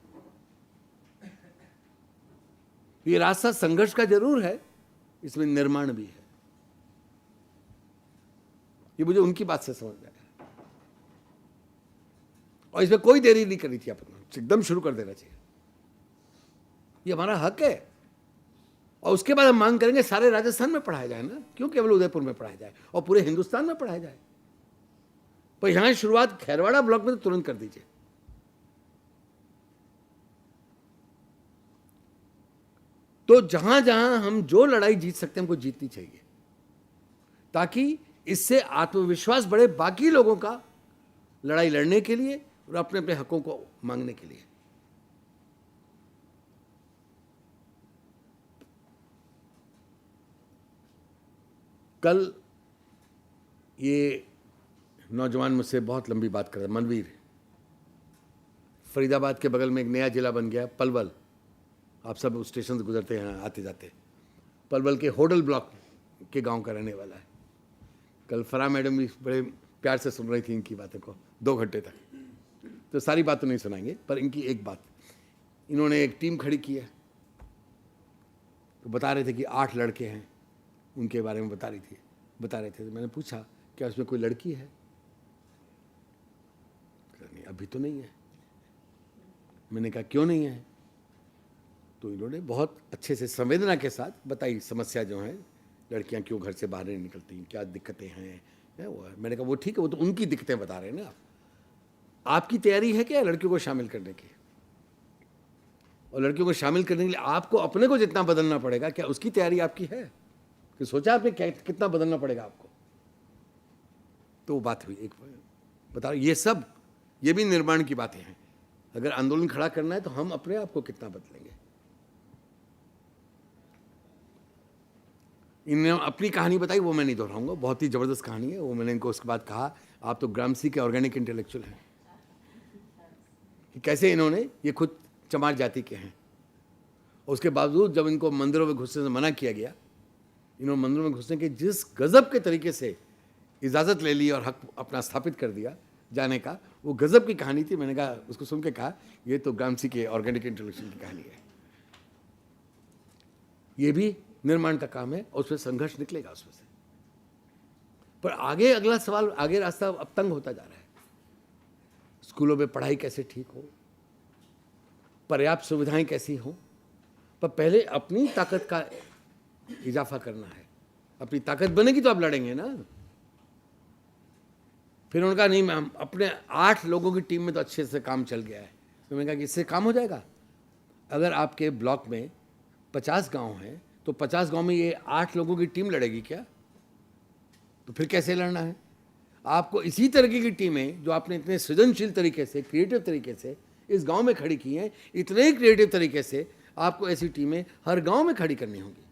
ये रास्ता संघर्ष का जरूर है, इसमें निर्माण भी है। ये मुझे उनकी बात से समझ में आया, और इसमें कोई देरी नहीं करनी थी, आपको एकदम शुरू कर देना चाहिए। ये हमारा हक है। और उसके बाद हम मांग करेंगे सारे राजस्थान में पढ़ाया जाए ना, क्यों केवल उदयपुर में पढ़ाया जाए, और पूरे हिंदुस्तान में पढ़ाया जाए। पर यहां शुरुआत खैरवाड़ा ब्लॉक में तो तुरंत कर दीजिए। तो जहां जहां हम जो लड़ाई जीत सकते हैं हमको जीतनी चाहिए, ताकि इससे आत्मविश्वास बढ़े बाकी लोगों का लड़ाई लड़ने के लिए और अपने अपने हकों को मांगने के लिए। कल ये नौजवान मुझसे बहुत लंबी बात कर रहा है, मनवीर। फरीदाबाद के बगल में एक नया जिला बन गया पलवल, आप सब उस स्टेशन से गुजरते हैं आते जाते। पलवल के होडल ब्लॉक के गांव का रहने वाला है। कल फरा मैडम भी बड़े प्यार से सुन रही थी इनकी बातों को 2 घंटे तक, तो सारी बात तो नहीं सुनाएंगे, पर इनकी एक बात, इन्होंने एक टीम खड़ी की है। तो बता रहे थे कि 8 लड़के हैं, उनके बारे में बता रहे थे। तो मैंने पूछा क्या उसमें कोई लड़की है? नहीं, अभी तो नहीं है। मैंने कहा क्यों नहीं है? तो इन्होंने बहुत अच्छे से संवेदना के साथ बताई समस्या जो है, लड़कियां क्यों घर से बाहर नहीं निकलती, क्या दिक्कतें हैं, वो है। मैंने कहा वो ठीक है, वो तो उनकी दिक्कतें बता रहे हैं ना। आपकी तैयारी है क्या लड़कियों को शामिल करने की? और लड़कियों को शामिल करने के लिए आपको अपने को जितना बदलना पड़ेगा, क्या उसकी तैयारी आपकी है? कि सोचा आपने कितना बदलना पड़ेगा आपको? तो वो बात हुई। एक बताओ, ये भी निर्माण की बातें हैं। अगर आंदोलन खड़ा करना है तो हम अपने आप को कितना बदलेंगे। इन्होंने अपनी कहानी बताई, वो मैं नहीं दोहराऊंगा, बहुत ही जबरदस्त कहानी है वो। मैंने इनको उसके बाद कहा आप तो ग्रामसी के ऑर्गेनिक इंटेलेक्चुअल हैं, कि कैसे इन्होंने, ये खुद चमार जाति के हैं, उसके बावजूद जब इनको मंदिरों में घुसने से मना किया गया, इन्होंने मंदिरों में घुसने के जिस गजब के तरीके से इजाज़त ले ली और हक अपना स्थापित कर दिया जाने का, वो गजब की कहानी थी। मैंने कहा, उसको सुन के कहा ये तो ग्रामसी के ऑर्गेनिक इंटेलेक्चुअल की कहानी है। ये भी निर्माण का काम है और उसमें संघर्ष निकलेगा उसमें से। पर आगे अगला सवाल, आगे रास्ता अब तंग होता जा रहा है। स्कूलों में पढ़ाई कैसे ठीक हो, पर्याप्त सुविधाएं कैसी हो, पर पहले अपनी ताकत का इजाफा करना है। अपनी ताकत बनेगी तो आप लड़ेंगे ना। फिर उन्होंने कहा नहीं, मैं अपने 8 लोगों की टीम में तो अच्छे से काम चल गया है। तो मैंने कहा कि इससे काम हो जाएगा? अगर आपके ब्लॉक में 50 गांव हैं तो 50 गांव में ये 8 लोगों की टीम लड़ेगी क्या? तो फिर कैसे लड़ना है? आपको इसी तरीके की टीमें जो आपने इतने सृजनशील तरीके से, क्रिएटिव तरीके से इस गांव में खड़ी की हैं, इतने ही क्रिएटिव तरीके से आपको ऐसी टीमें हर गांव में खड़ी करनी होंगी।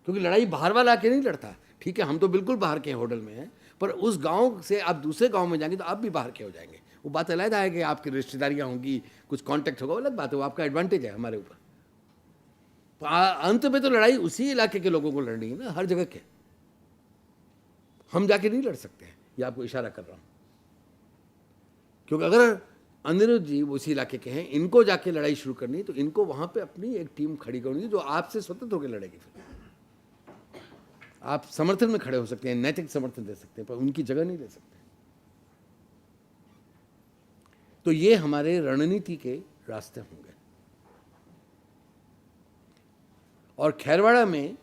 क्योंकि लड़ाई बाहर वाला आके नहीं लड़ता। ठीक है, हम तो बिल्कुल बाहर के होटल में हैं, पर उस गांव से आप दूसरे गांव में जाएंगे तो आप भी बाहर के हो जाएंगे। वो बात अलग है कि आपकी रिश्तेदारियां होंगी, कुछ कांटेक्ट होगा, वो अलग बात है, वो आपका एडवांटेज है हमारे ऊपर। अंत में तो लड़ाई उसी इलाके के लोगों को लड़नी है ना, हर जगह के। हम जाके नहीं लड़ सकते हैं, ये आपको इशारा कर रहा हूं। क्योंकि अगर अनिरुद्ध जी उसी इलाके के हैं, इनको जाके लड़ाई शुरू करनी है तो इनको वहां पे अपनी एक टीम खड़ी करनी जो आपसे स्वतंत्र होकर लड़ेगी। फिर आप समर्थन में खड़े हो सकते हैं, नैतिक समर्थन दे सकते हैं, पर उनकी जगह नहीं ले सकते। तो ये हमारे रणनीति के रास्ते होंगे। और खैरवाड़ा में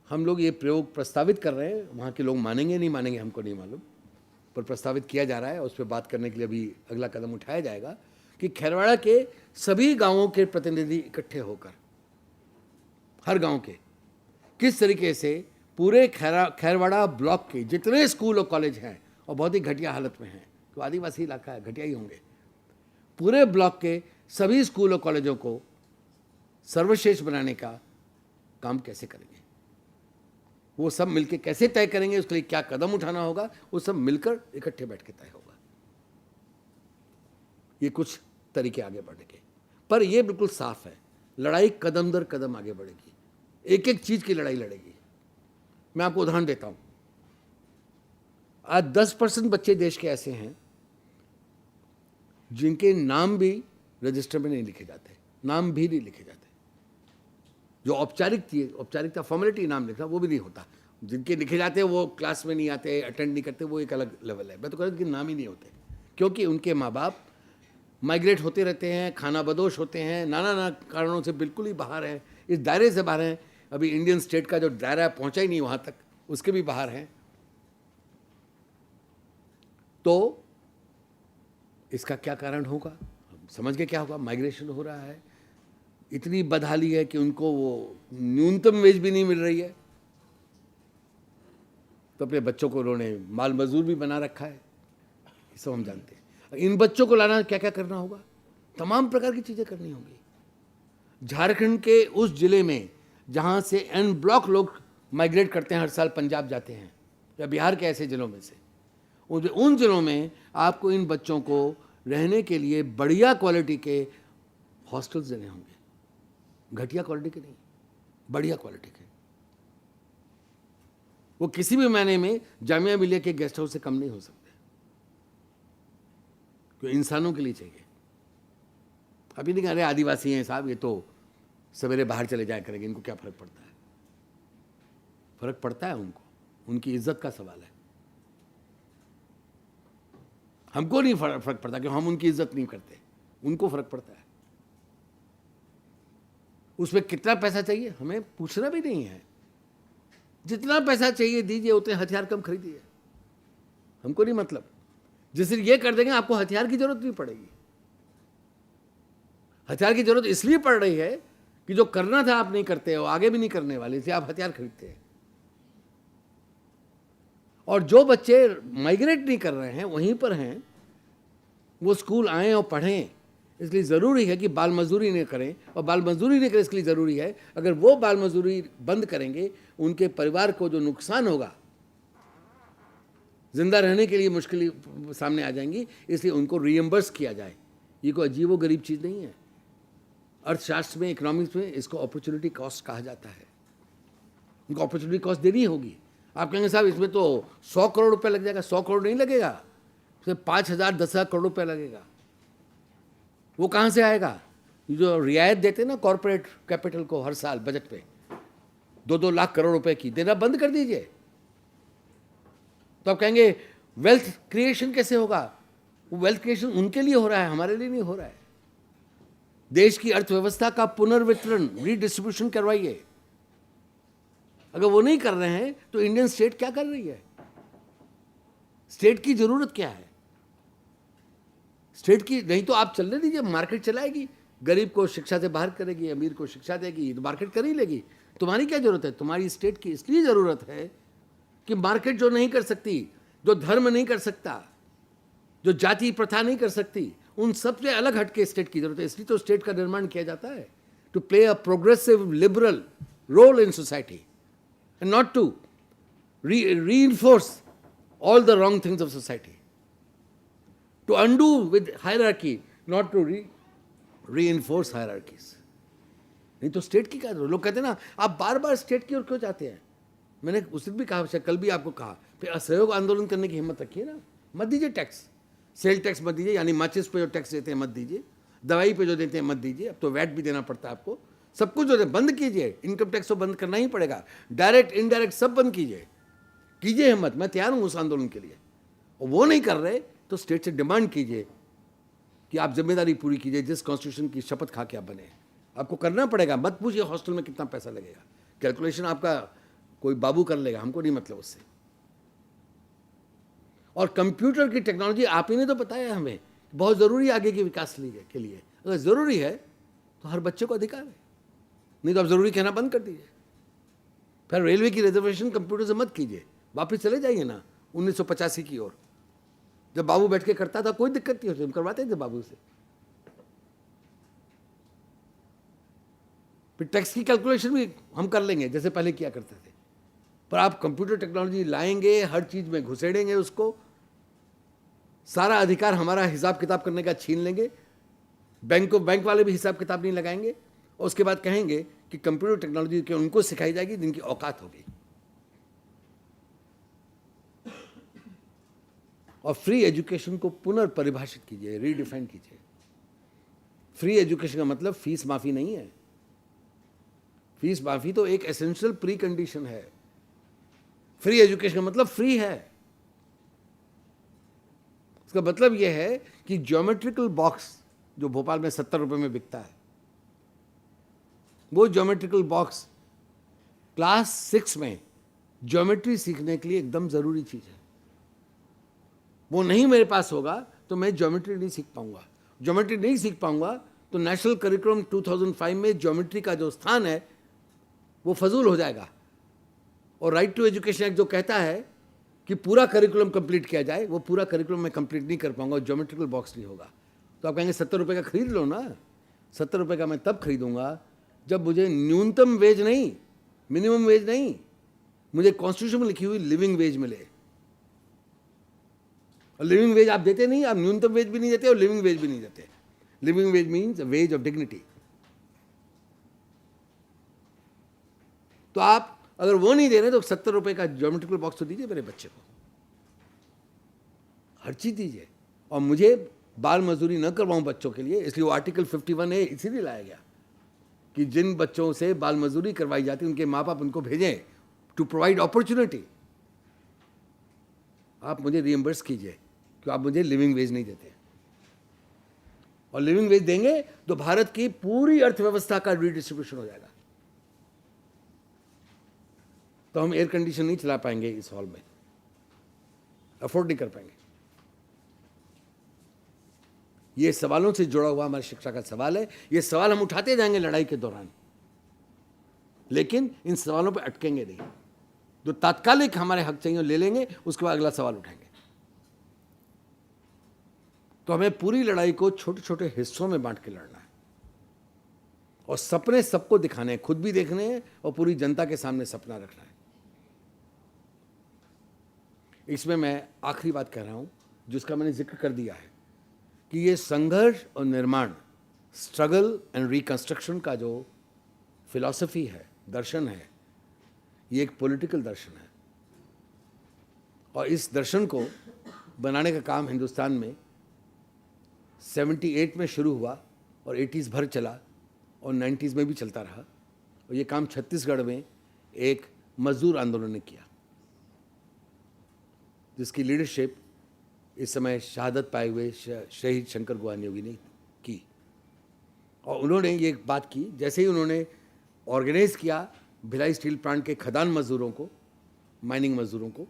हम लोग ये प्रयोग प्रस्तावित कर रहे हैं, वहाँ के लोग मानेंगे नहीं मानेंगे हमको नहीं मालूम, पर प्रस्तावित किया जा रहा है। उस पर बात करने के लिए अभी अगला कदम उठाया जाएगा कि खैरवाड़ा के सभी गांवों के प्रतिनिधि इकट्ठे होकर, हर गांव के, किस तरीके से पूरे खैरवाड़ा ब्लॉक के जितने स्कूल और कॉलेज हैं, और बहुत ही घटिया हालत में हैं, तो आदिवासी इलाका है, घटिया ही होंगे, पूरे ब्लॉक के सभी स्कूल और कॉलेजों को सर्वश्रेष्ठ बनाने का काम कैसे करेंगे, वो सब मिलकर कैसे तय करेंगे, उसके लिए क्या कदम उठाना होगा, वो सब मिलकर इकट्ठे बैठ के तय होगा। ये कुछ तरीके आगे बढ़ने के, पर ये बिल्कुल साफ है, लड़ाई कदम दर कदम आगे बढ़ेगी, एक एक चीज की लड़ाई लड़ेगी। मैं आपको उदाहरण देता हूं। आज 10% बच्चे देश के ऐसे हैं जिनके नाम भी रजिस्टर में नहीं लिखे जाते, नाम भी नहीं लिखे जाते। जो औपचारिकता फॉर्मेलिटी नाम लिखना, वो भी नहीं होता। जिनके लिखे जाते हैं वो क्लास में नहीं आते, अटेंड नहीं करते, वो एक अलग लेवल है। मैं तो कह रहा हूं कि नाम ही नहीं होते, क्योंकि उनके माँ बाप माइग्रेट होते रहते हैं, खाना बदोश होते हैं, नाना कारणों से बिल्कुल ही बाहर हैं, इस दायरे से बाहर हैं। अभी इंडियन स्टेट का जो दायरा पहुंचा ही नहीं वहां तक, उसके भी बाहर हैं। तो इसका क्या कारण होगा? समझ के क्या होगा? माइग्रेशन हो रहा है, इतनी बदहाली है कि उनको वो न्यूनतम वेज भी नहीं मिल रही है, तो अपने बच्चों को उन्होंने माल मजदूर भी बना रखा है, सब हम जानते हैं। इन बच्चों को लाना क्या क्या करना होगा? तमाम प्रकार की चीज़ें करनी होंगी। झारखंड के उस जिले में जहाँ से एन ब्लॉक लोग माइग्रेट करते हैं, हर साल पंजाब जाते हैं, या बिहार के ऐसे जिलों में से, उन जिलों में आपको इन बच्चों को रहने के लिए बढ़िया क्वालिटी के हॉस्टल्स देने होंगे, घटिया क्वालिटी के नहीं, बढ़िया क्वालिटी के। वो किसी भी महीने में जामिया मिलिया के गेस्ट हाउस से कम नहीं हो सकते, क्योंकि इंसानों के लिए चाहिए। अभी नहीं कह रहे आदिवासी हैं साहब, ये तो सवेरे बाहर चले जाया करेंगे, इनको क्या फर्क पड़ता है? फर्क पड़ता है उनको, उनकी इज्जत का सवाल है। हमको नहीं फर्क पड़ता, क्योंकि हम उनकी इज्जत नहीं करते, उनको फर्क पड़ता है। उसमें कितना पैसा चाहिए हमें पूछना भी नहीं है, जितना पैसा चाहिए दीजिए, उतने हथियार कम खरीदिए, हमको नहीं मतलब। जिस दिन ये कर देंगे आपको हथियार की जरूरत नहीं पड़ेगी। हथियार की जरूरत इसलिए पड़ रही है कि जो करना था आप नहीं करते हो, आगे भी नहीं करने वाले, इसलिए आप हथियार खरीदते हैं। और जो बच्चे माइग्रेट नहीं कर रहे हैं, वहीं पर हैं, वो स्कूल आएं और पढ़ें, इसलिए ज़रूरी है कि बाल मजदूरी नहीं करें। और बाल मजदूरी नहीं करें इसलिए ज़रूरी है, अगर वो बाल मजदूरी बंद करेंगे, उनके परिवार को जो नुकसान होगा, जिंदा रहने के लिए मुश्किल सामने आ जाएंगी, इसलिए उनको रीएम्बर्स किया जाए। ये कोई अजीब व गरीब चीज़ नहीं है। अर्थशास्त्र में, इकोनॉमिक्स में इसको अपॉर्चुनिटी कॉस्ट कहा जाता है। उनको अपॉर्चुनिटी कॉस्ट देनी होगी। आप कहेंगे साहब इसमें तो 100 करोड़ रुपए लग जाएगा। 100 करोड़ नहीं लगेगा, उसमें 5,000 10,000 करोड़ रुपए लगेगा। वो कहाँ से आएगा? जो रियायत देते हैं ना कॉरपोरेट कैपिटल को हर साल बजट पे 2-2 लाख करोड़ रुपए की, देना बंद कर दीजिए। तो आप कहेंगे वेल्थ क्रिएशन कैसे होगा? वो वेल्थ क्रिएशन उनके लिए हो रहा है, हमारे लिए नहीं हो रहा है। देश की अर्थव्यवस्था का पुनर्वितरण, रीडिस्ट्रीब्यूशन करवाइए। अगर वो नहीं कर रहे हैं तो इंडियन स्टेट क्या कर रही है? स्टेट की जरूरत क्या है? स्टेट की नहीं तो आप चलने दीजिए, मार्केट चलाएगी, गरीब को शिक्षा से बाहर करेगी, अमीर को शिक्षा देगी, तो मार्केट कर ही लेगी। तुम्हारी क्या जरूरत है? तुम्हारी स्टेट की इसलिए जरूरत है कि मार्केट जो नहीं कर सकती, जो धर्म नहीं कर सकता, जो जाति प्रथा नहीं कर सकती, उन सबसे अलग हटके स्टेट की जरूरत है। इसलिए तो स्टेट का निर्माण किया जाता है, to play a progressive liberal role in society and not to reinforce all the wrong things of society, to undo with hierarchy, not to reinforce hierarchies. नहीं तो स्टेट की क्या जरूरत? लोग कहते हैं ना आप बार बार स्टेट की ओर क्यों जाते हैं? मैंने उस दिन भी कहा, शायद कल भी आपको कहा, फिर असहयोग आंदोलन करने की हिम्मत रखिए ना। मत दीजिए टैक्स, सेल टैक्स मत दीजिए, यानी माचिस पे जो टैक्स देते हैं मत दीजिए, दवाई पे जो देते हैं मत दीजिए, अब तो वैट भी देना पड़ता है आपको, सब कुछ जो बंद कीजिए। इनकम टैक्स तो बंद करना ही पड़ेगा, डायरेक्ट इनडायरेक्ट सब बंद कीजिए, कीजिए हिम्मत, मैं तैयार हूं उस आंदोलन के लिए। और वो नहीं कर रहे तो स्टेट से डिमांड कीजिए कि आप जिम्मेदारी पूरी कीजिए, जिस कॉन्स्टिट्यूशन की शपथ खा के आप बने, आपको करना पड़ेगा। मत पूछिए हॉस्टल में कितना पैसा लगेगा, कैलकुलेशन आपका कोई बाबू कर लेगा, हमको नहीं मतलब उससे। और कंप्यूटर की टेक्नोलॉजी आप ही ने तो बताया हमें बहुत जरूरी आगे की विकास के लिए। अगर जरूरी है तो हर बच्चे को अधिकार है, नहीं तो आप जरूरी कहना बंद कर दीजिए। फिर रेलवे की रिजर्वेशन कंप्यूटर से मत कीजिए, वापस चले जाइए ना 1985 की ओर, जब बाबू बैठ के करता था, कोई दिक्कत नहीं होती, हम करवाते थे बाबू से। फिर टैक्स की कैलकुलेशन भी हम कर लेंगे जैसे पहले किया करते थे। पर आप कंप्यूटर टेक्नोलॉजी लाएंगे, हर चीज में घुसेड़ेंगे उसको, सारा अधिकार हमारा हिसाब किताब करने का छीन लेंगे, बैंक वाले भी हिसाब किताब नहीं लगाएंगे, और उसके बाद कहेंगे कि कंप्यूटर टेक्नोलॉजी के उनको सिखाई जाएगी जिनकी औकात होगी। और फ्री एजुकेशन को पुनर्परिभाषित कीजिए, रीडिफाइन कीजिए। फ्री एजुकेशन का मतलब फीस माफी नहीं है। फीस माफी तो एक एसेंशियल प्री कंडीशन है। फ्री एजुकेशन का मतलब फ्री है। इसका मतलब यह है कि ज्योमेट्रिकल बॉक्स जो भोपाल में 70 रुपए में बिकता है, वो ज्योमेट्रिकल बॉक्स क्लास 6 में ज्योमेट्री सीखने के लिए एकदम जरूरी चीज है। वो नहीं मेरे पास होगा तो मैं ज्योमेट्री नहीं सीख पाऊंगा। ज्योमेट्री नहीं सीख पाऊंगा तो नेशनल करिकुलम 2005 में ज्योमेट्री का जो स्थान है वो फजूल हो जाएगा। और राइट टू एजुकेशन एक्ट जो कहता है कि पूरा करिकुलम कंप्लीट किया जाए, वो पूरा करिकुलम मैं कंप्लीट नहीं कर पाऊंगा, ज्योमेट्रिकल बॉक्स नहीं होगा। तो आप कहेंगे 70 रुपये का खरीद लो ना। 70 रुपये का मैं तब खरीदूंगा जब मुझे न्यूनतम वेज नहीं, मिनिमम वेज नहीं, मुझे कॉन्स्टिट्यूशन में लिखी हुई लिविंग वेज मिले। और लिविंग वेज आप देते नहीं, आप न्यूनतम वेज भी नहीं देते और लिविंग वेज भी नहीं देते. Living veg means ways of dignity. तो आप अगर वो नहीं दे रहे तो 70 रुपए का ज्योमेट्रिकल बॉक्स तो दीजिए मेरे बच्चे को, हर चीज दीजिए. और मुझे बाल मजदूरी न करवाऊं बच्चों के लिए, इसलिए वो आर्टिकल 51A इसीलिए लाया गया कि जिन बच्चों से बाल मजदूरी करवाई जाती है उनके माँ बाप उनको भेजें टू प्रोवाइड अपॉर्चुनिटी. आप मुझे रिएम्बर्स कीजिए कि आप मुझे लिविंग वेज नहीं देते, और लिविंग वेज देंगे तो भारत की पूरी अर्थव्यवस्था का रीडिस्ट्रीब्यूशन हो जाएगा. तो हम एयर कंडीशन नहीं चला पाएंगे इस हॉल में, अफोर्ड नहीं कर पाएंगे. ये सवालों से जुड़ा हुआ हमारी शिक्षा का सवाल है. ये सवाल हम उठाते जाएंगे लड़ाई के दौरान, लेकिन इन सवालों पर अटकेंगे नहीं. जो तात्कालिक हमारे हक चाहिए ले लेंगे, उसके बाद अगला सवाल उठाएंगे. तो हमें पूरी लड़ाई को छोटे छोटे हिस्सों में बांट के लड़ना है, और सपने सबको दिखाने हैं, खुद भी देखने हैं और पूरी जनता के सामने सपना रखना है. इसमें मैं आखिरी बात कह रहा हूं जिसका मैंने जिक्र कर दिया है कि ये संघर्ष और निर्माण, स्ट्रगल एंड रिकंस्ट्रक्शन का जो फिलॉसफी है, दर्शन है, ये एक पॉलिटिकल दर्शन है. और इस दर्शन को बनाने का काम हिंदुस्तान में 78 में शुरू हुआ और 80s भर चला और 90s में भी चलता रहा. और ये काम छत्तीसगढ़ में एक मजदूर आंदोलन ने किया, जिसकी लीडरशिप इस समय शहादत पाए हुए शहीद शंकर गुहानी योगी ने की. और उन्होंने ये बात की, जैसे ही उन्होंने ऑर्गेनाइज किया भिलाई स्टील प्लांट के खदान मजदूरों को, माइनिंग मजदूरों को,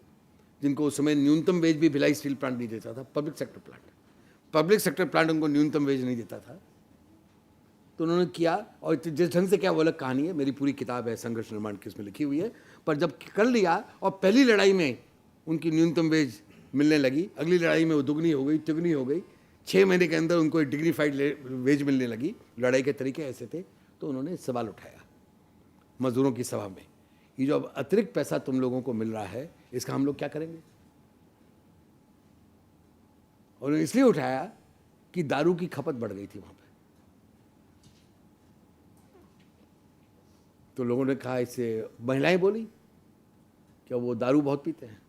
जिनको उस समय न्यूनतम वेज भी भिलाई स्टील प्लांट नहीं देता था, पब्लिक सेक्टर प्लांट उनको न्यूनतम वेज नहीं देता था. तो उन्होंने किया, और जिस ढंग से क्या वो अलग कहानी है, मेरी पूरी किताब है संघर्ष निर्माण की, उसमें लिखी हुई है. पर जब कर लिया और पहली लड़ाई में उनकी न्यूनतम वेज मिलने लगी, अगली लड़ाई में वो दुगनी हो गई, तिगुनी हो गई, 6 महीने के अंदर उनको एक डिग्निफाइड वेज मिलने लगी. लड़ाई के तरीके ऐसे थे. तो उन्होंने सवाल उठाया मजदूरों की सभा में, ये जो अब अतिरिक्त पैसा तुम लोगों को मिल रहा है, इसका हम लोग क्या करेंगे. और उन्होंने इसलिए उठाया कि दारू की खपत बढ़ गई थी वहां पे. तो लोगों ने कहा, इससे महिलाएं बोली क्या वो दारू बहुत पीते हैं.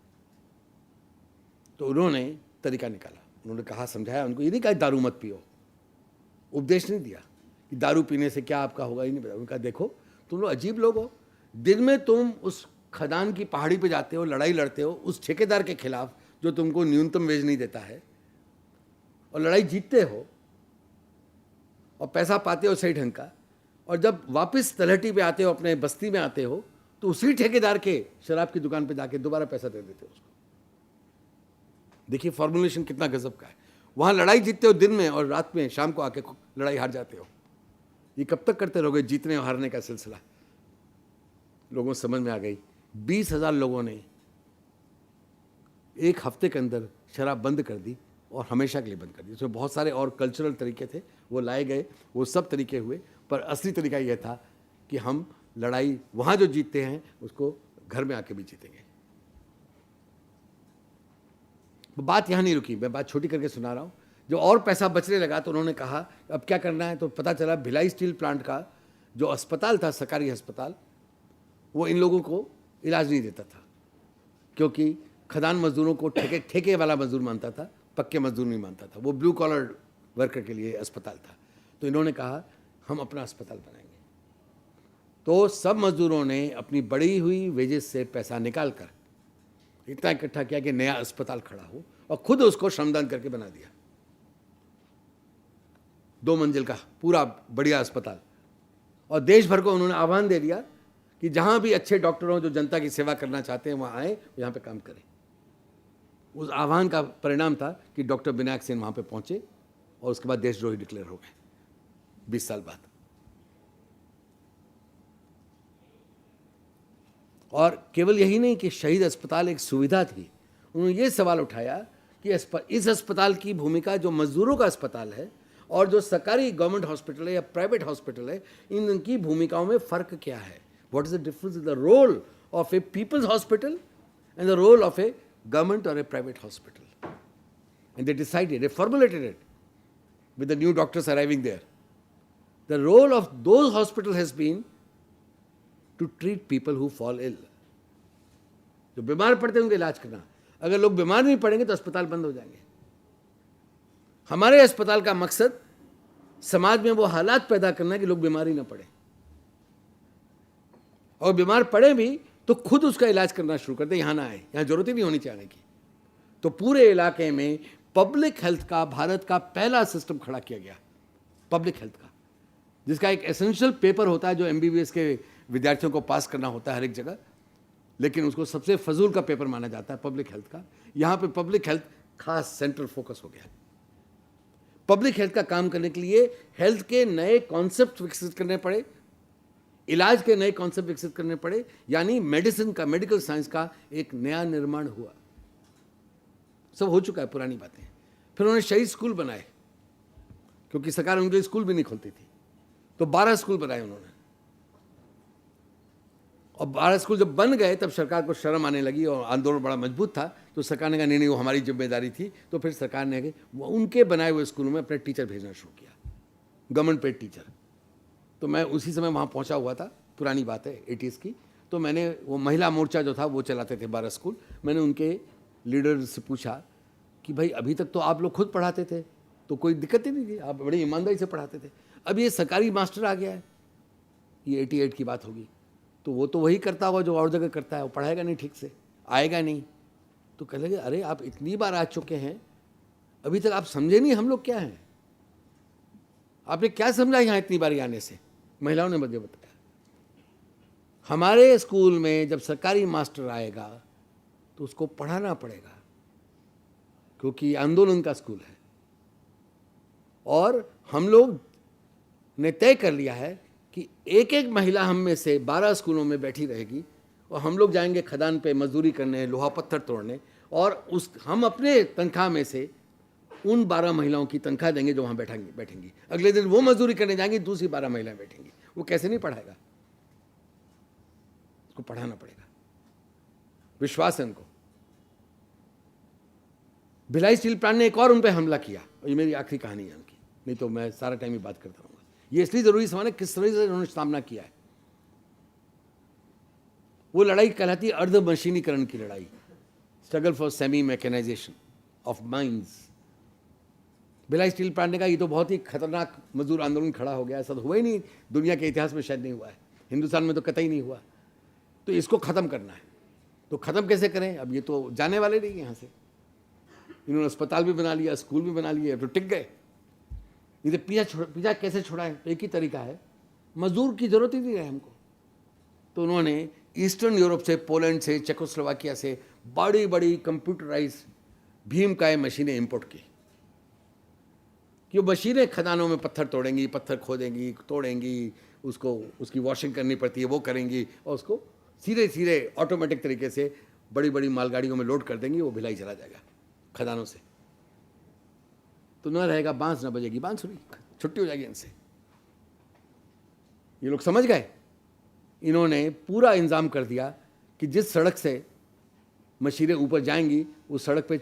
तो उन्होंने तरीका निकाला, उन्होंने कहा, समझाया उनको, ये नहीं कहा दारू मत पियो, उपदेश नहीं दिया कि दारू पीने से क्या आपका होगा, ये नहीं बताया. उनका देखो तुम लोग अजीब लोग हो, दिन में तुम उस खदान की पहाड़ी पे जाते हो, लड़ाई लड़ते हो उस ठेकेदार के खिलाफ जो तुमको न्यूनतम वेज नहीं देता है, और लड़ाई जीतते हो और पैसा पाते हो सही ढंग का, और जब वापस तलहटी पे आते हो, अपने बस्ती में आते हो, तो उसी ठेकेदार के शराब की दुकान पे जाके दोबारा पैसा दे देते हो उसको. देखिए फॉर्मुलेशन कितना गजब का है. वहां लड़ाई जीतते हो दिन में, और रात में शाम को आके लड़ाई हार जाते हो. ये कब तक करते रहोगे जीतने और हारने का सिलसिला. लोगों समझ में आ गई. 20,000 लोगों ने एक हफ्ते के अंदर शराब बंद कर दी, और हमेशा के लिए बंद कर दी. उसमें बहुत सारे और कल्चरल तरीके थे, वो लाए गए, वो सब तरीके हुए, पर असली तरीका यह था कि हम लड़ाई वहाँ जो जीतते हैं उसको घर में आके भी जीतेंगे. बात यहाँ नहीं रुकी, मैं बात छोटी करके सुना रहा हूँ. जो और पैसा बचने लगा तो उन्होंने कहा अब क्या करना है. तो पता चला भिलाई स्टील प्लांट का जो अस्पताल था, सरकारी अस्पताल, वो इन लोगों को इलाज नहीं देता था, क्योंकि खदान मजदूरों को ठेके वाला मजदूर मानता था, पक्के मजदूर नहीं मानता था. वो ब्लू कॉलर वर्कर के लिए अस्पताल था. तो इन्होंने कहा हम अपना अस्पताल बनाएंगे. तो सब मजदूरों ने अपनी बढ़ी हुई वेजेस से पैसा निकाल कर इतना इकट्ठा किया कि नया अस्पताल खड़ा हो, और खुद उसको श्रमदान करके बना दिया. 2 मंजिल का पूरा बढ़िया अस्पताल. और देश भर को उन्होंने आह्वान दे दिया कि जहां भी अच्छे डॉक्टर हों जो जनता की सेवा करना चाहते हैं वहां आए, यहाँ पे काम करें. उस आह्वान का परिणाम था कि डॉक्टर विनायक सेन वहां पे पहुंचे, और उसके बाद देशद्रोही डिक्लेयर हो गए 20 साल बाद. और केवल यही नहीं कि शहीद अस्पताल एक सुविधा थी, उन्होंने ये सवाल उठाया कि इस अस्पताल की भूमिका, जो मजदूरों का अस्पताल है और जो सरकारी गवर्नमेंट हॉस्पिटल है या प्राइवेट हॉस्पिटल है, इनकी भूमिकाओं में फ़र्क क्या है. What is the difference in the role of a people's hospital and the role of a government और a private hospital. and they decided, they formulated it with the new doctors arriving there. The role of those hospitals has been to treat people who fall ill. जो बीमार पड़ते हैं उनका इलाज करना. अगर लोग बीमार नहीं पड़ेंगे तो अस्पताल बंद हो जाएंगे. हमारे अस्पताल का मकसद समाज में वो हालात पैदा करना है कि लोग बीमार ही ना पड़े, और बीमार पड़े भी तो खुद उसका इलाज करना शुरू कर दे, यहाँ ना आए, यहाँ जरूरत ही नहीं होनी चाहिए की. तो पूरे इलाके में पब्लिक हेल्थ का भारत का पहला सिस्टम खड़ा किया गया, पब्लिक हेल्थ का, जिसका एक एसेंशियल पेपर होता है जो एमबीबीएस के विद्यार्थियों को पास करना होता है हर एक जगह, लेकिन उसको सबसे फजूल का पेपर माना जाता है पब्लिक हेल्थ का. यहाँ पे पब्लिक हेल्थ खास सेंट्रल फोकस हो गया. पब्लिक हेल्थ का काम करने के लिए हेल्थ के नए कॉन्सेप्ट विकसित करने पड़े, इलाज के नए कॉन्सेप्ट विकसित करने पड़े, यानी मेडिसिन का, मेडिकल साइंस का एक नया निर्माण हुआ. सब हो चुका है, पुरानी बातें. फिर उन्होंने शहीद स्कूल बनाए, क्योंकि सरकार उनके लिए स्कूल भी नहीं खोलती थी, तो 12 स्कूल बनाए उन्होंने. और 12 स्कूल जब बन गए तब सरकार को शर्म आने लगी और आंदोलन बड़ा मजबूत था, तो सरकार ने कहा नहीं वो हमारी जिम्मेदारी थी. तो फिर सरकार ने उनके बनाए हुए स्कूलों में अपने टीचर भेजना शुरू किया, गवर्नमेंट पेड टीचर. तो मैं उसी समय वहाँ पहुँचा हुआ था, पुरानी बात है 80s की. तो मैंने वो महिला मोर्चा जो था वो चलाते थे 12 स्कूल. मैंने उनके लीडर से पूछा कि भाई अभी तक तो आप लोग खुद पढ़ाते थे तो कोई दिक्कत ही नहीं थी, आप बड़ी ईमानदारी से पढ़ाते थे. अब ये सरकारी मास्टर आ गया है, ये 88 की बात होगी, तो वो तो वही करता होगा जो और जगह करता है, वो पढ़ाएगा नहीं ठीक से, आएगा नहीं. तो कह लगे अरे आप इतनी बार आ चुके हैं, अभी तक आप समझे नहीं हम लोग क्या हैं, आपने क्या समझा यहाँ इतनी बार आने से. महिलाओं ने मुझे बताया हमारे स्कूल में जब सरकारी मास्टर आएगा तो उसको पढ़ाना पड़ेगा, क्योंकि आंदोलन का स्कूल है. और हम लोग ने तय कर लिया है कि एक एक महिला हम में से 12 स्कूलों में बैठी रहेगी, और हम लोग जाएंगे खदान पे मजदूरी करने, लोहा पत्थर तोड़ने, और हम अपने तनख्वाह में से उन 12 महिलाओं की तनख्वाह देंगे जो वहाँ बैठेंगी. अगले दिन वो मजदूरी करने जाएंगी, दूसरी 12 महिलाएं बैठेंगी. वो कैसे नहीं पढ़ाएगा, उसको पढ़ाना पड़ेगा, विश्वास है उनको. भिलाई स्टील प्लांट ने एक और उन पर हमला किया, और ये मेरी आखिरी कहानी है उनकी, नहीं तो मैं सारा टाइम ही बात करता रहूँगा. ये इसलिए जरूरी समझना किस तरह से उन्होंने सामना किया है. वो लड़ाई कहलाती है अर्ध मशीनीकरण की लड़ाई, struggle for semi mechanization of mines. Bhilai steel plant ने कहा ये तो बहुत ही खतरनाक मजदूर आंदोलन खड़ा हो गया, ऐसा तो हुआ ही नहीं, दुनिया के इतिहास में शायद नहीं हुआ है, हिंदुस्तान में तो कतई नहीं हुआ, तो इसको ख़त्म करना है. तो ख़त्म कैसे करें, अब ये तो जाने वाले नहीं यहाँ से. इन्होंने अस्पताल भी बना लिया, स्कूल भी बना लिए, तो टिक गए. ये पीछा कैसे छोड़ाएं, एक ही तरीका है, मजदूर की ज़रूरत ही नहीं है हमको. तो उन्होंने ईस्टर्न यूरोप से, पोलैंड से, चेकोस्लोवाकिया से बड़ी बड़ी कंप्यूटराइज भीमकाय मशीनें इंपोर्ट की, कि वो मशीनें खदानों में पत्थर तोड़ेंगी, पत्थर खोदेंगी, तोड़ेंगी, उसको उसकी वॉशिंग करनी पड़ती है, वो करेंगी, और उसको सीधे सीधे ऑटोमेटिक तरीके से बड़ी बड़ी मालगाड़ियों में लोड कर देंगी, वो भिलाई चला जाएगा खदानों से. तो न रहेगा बांस, न बजेगी बांसुरी, छुट्टी हो जाएगी इनसे. ये लोग समझ गए. इन्होंने पूरा इंतजाम कर दिया कि जिस सड़क से मशीनें ऊपर जाएंगी उस सड़क पे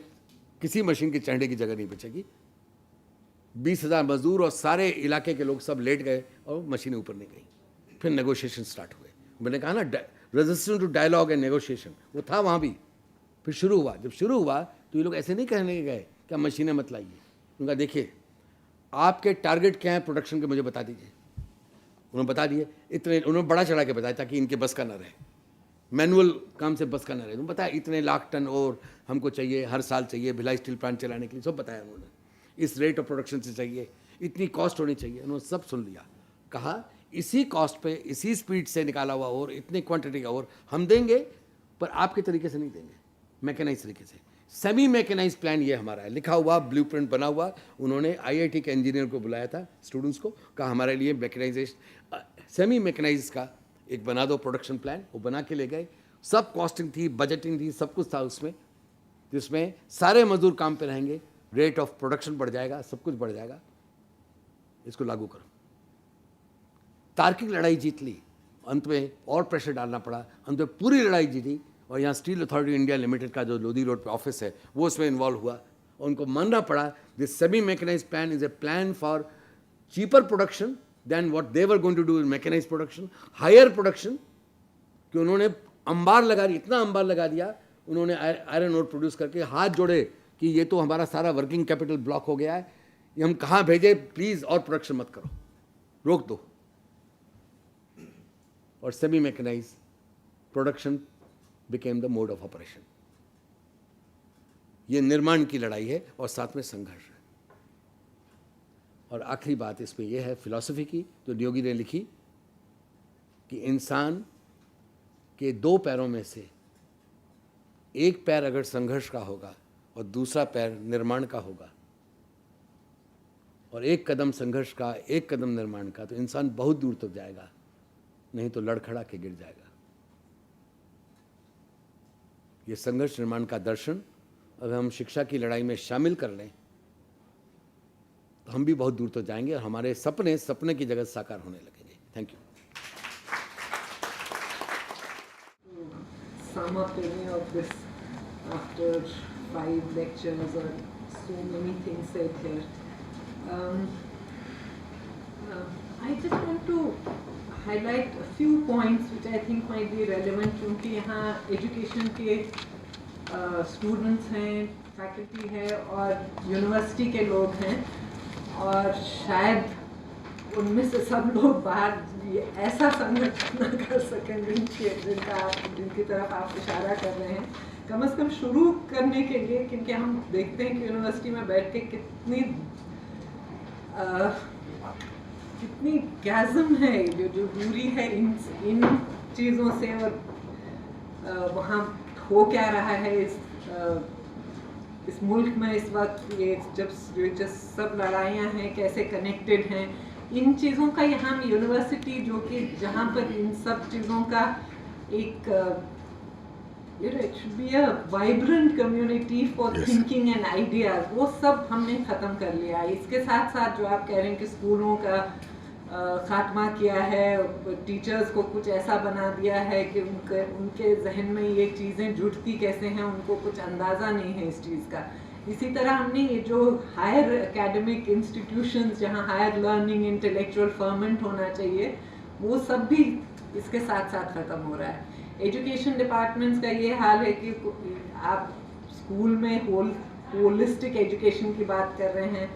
किसी मशीन के चढ़ने की जगह नहीं बचेगी. 20,000 मजदूर और सारे इलाके के लोग सब लेट गए और मशीनें ऊपर नहीं गई. फिर नेगोशिएशन स्टार्ट हुए. मैंने कहा ना, resistance to dialogue and negotiation, वो था वहाँ भी. फिर शुरू हुआ. जब शुरू हुआ तो ये लोग ऐसे नहीं कहने गए कि आप मशीनें मत लाइए. उनका देखिए आपके टारगेट क्या है प्रोडक्शन के, मुझे बता दीजिए. उन्होंने बता दिए इतने, उन्होंने बड़ा चढ़ा के बताया ताकि इनके बस का ना रहे, मैनुअल काम से बस का ना रहे. उन्होंने बताया इतने लाख टन और हमको चाहिए, हर साल चाहिए भिलाई स्टील प्लांट चलाने के लिए, सब बताया उन्होंने. इस रेट ऑफ प्रोडक्शन से चाहिए, इतनी कॉस्ट होनी चाहिए. उन्होंने सब सुन लिया. कहा इसी कॉस्ट पे, इसी स्पीड से निकाला हुआ और इतनी क्वांटिटी का और हम देंगे, पर आपके तरीके से नहीं देंगे, मैकेनाइज तरीके से. सेमी मैकेनाइज प्लान ये हमारा है, लिखा हुआ, ब्लूप्रिंट बना हुआ. उन्होंने आईआईटी के इंजीनियर को बुलाया था, स्टूडेंट्स को, कहा हमारे लिए मैकेनाइजेशन, सेमी मैकेनाइज का एक बना दो प्रोडक्शन प्लान. वो बना के ले गए. सब कॉस्टिंग थी, बजटिंग थी, सब कुछ था उसमें, जिसमें सारे मजदूर काम पे रहेंगे, रेट ऑफ प्रोडक्शन बढ़ जाएगा, सब कुछ बढ़ जाएगा, इसको लागू करो. तार्किक लड़ाई जीत ली. अंत में और प्रेशर डालना पड़ा, अंत में पूरी लड़ाई जीती. और यहाँ स्टील अथॉरिटी इंडिया लिमिटेड का जो लोधी रोड पे ऑफिस है वो उसमें इन्वॉल्व हुआ, और उनको मानना पड़ा this semi mechanize plan is a plan for cheaper production than what they were going to do in mechanize production, higher production, कि उन्होंने अंबार लगा दिया, इतना अंबार लगा दिया उन्होंने आयरन ओर प्रोड्यूस करके, हाथ जोड़े कि ये तो हमारा सारा वर्किंग कैपिटल ब्लॉक हो गया है, ये हम कहाँ भेजे, प्लीज़ और प्रोडक्शन मत करो, रोक दो। और semi mechanise production became the mode of operation. ये निर्माण की लड़ाई है और साथ में संघर्ष है। और आखिरी बात इसमें यह है फिलॉसफी की, जो नियोगी ने लिखी कि इंसान के दो पैरों में से एक पैर अगर संघर्ष का होगा और दूसरा पैर निर्माण का होगा, और एक कदम संघर्ष का एक कदम निर्माण का, तो इंसान बहुत दूर तक जाएगा, नहीं तो लड़खड़ा के गिर जाएगा। ये संघर्ष निर्माण का दर्शन अगर हम शिक्षा की लड़ाई में शामिल कर लें तो हम भी बहुत दूर तक जाएंगे और हमारे सपने की जगत साकार होने लगेंगे। Thank you. Sum up any of this after 5 lectures or so many things said here. I just want to highlight a few points which I think might be relevant, क्योंकि यहाँ education के students हैं, faculty है और university के लोग हैं, और शायद उनमें से सब लोग बाहर ऐसा संघर्ष न कर सकें जिनकी तरफ आप इशारा कर रहे हैं, कम से कम शुरू करने के लिए, क्योंकि हम देखते हैं कि यूनिवर्सिटी में बैठ के कितनी गैज़म है, जो दूरी है इन चीज़ों से, और वहाँ हो क्या रहा है इस मुल्क में इस वक्त, ये जब सब लड़ाइयाँ हैं कैसे कनेक्टेड हैं, इन चीज़ों का यहाँ यूनिवर्सिटी जो कि जहाँ पर इन सब चीज़ों का एक it should be a vibrant community for thinking and ideas, वो सब हमने ख़त्म कर लिया है। इसके साथ साथ जो आप कह रहे हैं कि स्कूलों का खात्मा किया है, टीचर्स को कुछ ऐसा बना दिया है कि उनके जहन में ये चीज़ें जुड़ती कैसे हैं, उनको कुछ अंदाज़ा नहीं है इस चीज़ का। इसी तरह हमने ये जो हायर एकेडमिक इंस्टीट्यूशंस जहाँ हायर लर्निंग इंटेलेक्चुअल फर्मेंट होना चाहिए, वो सब भी इसके साथ साथ ख़त्म हो रहा है। एजुकेशन डिपार्टमेंट्स का ये हाल है कि आप स्कूल में होलिस्टिक एजुकेशन की बात कर रहे हैं,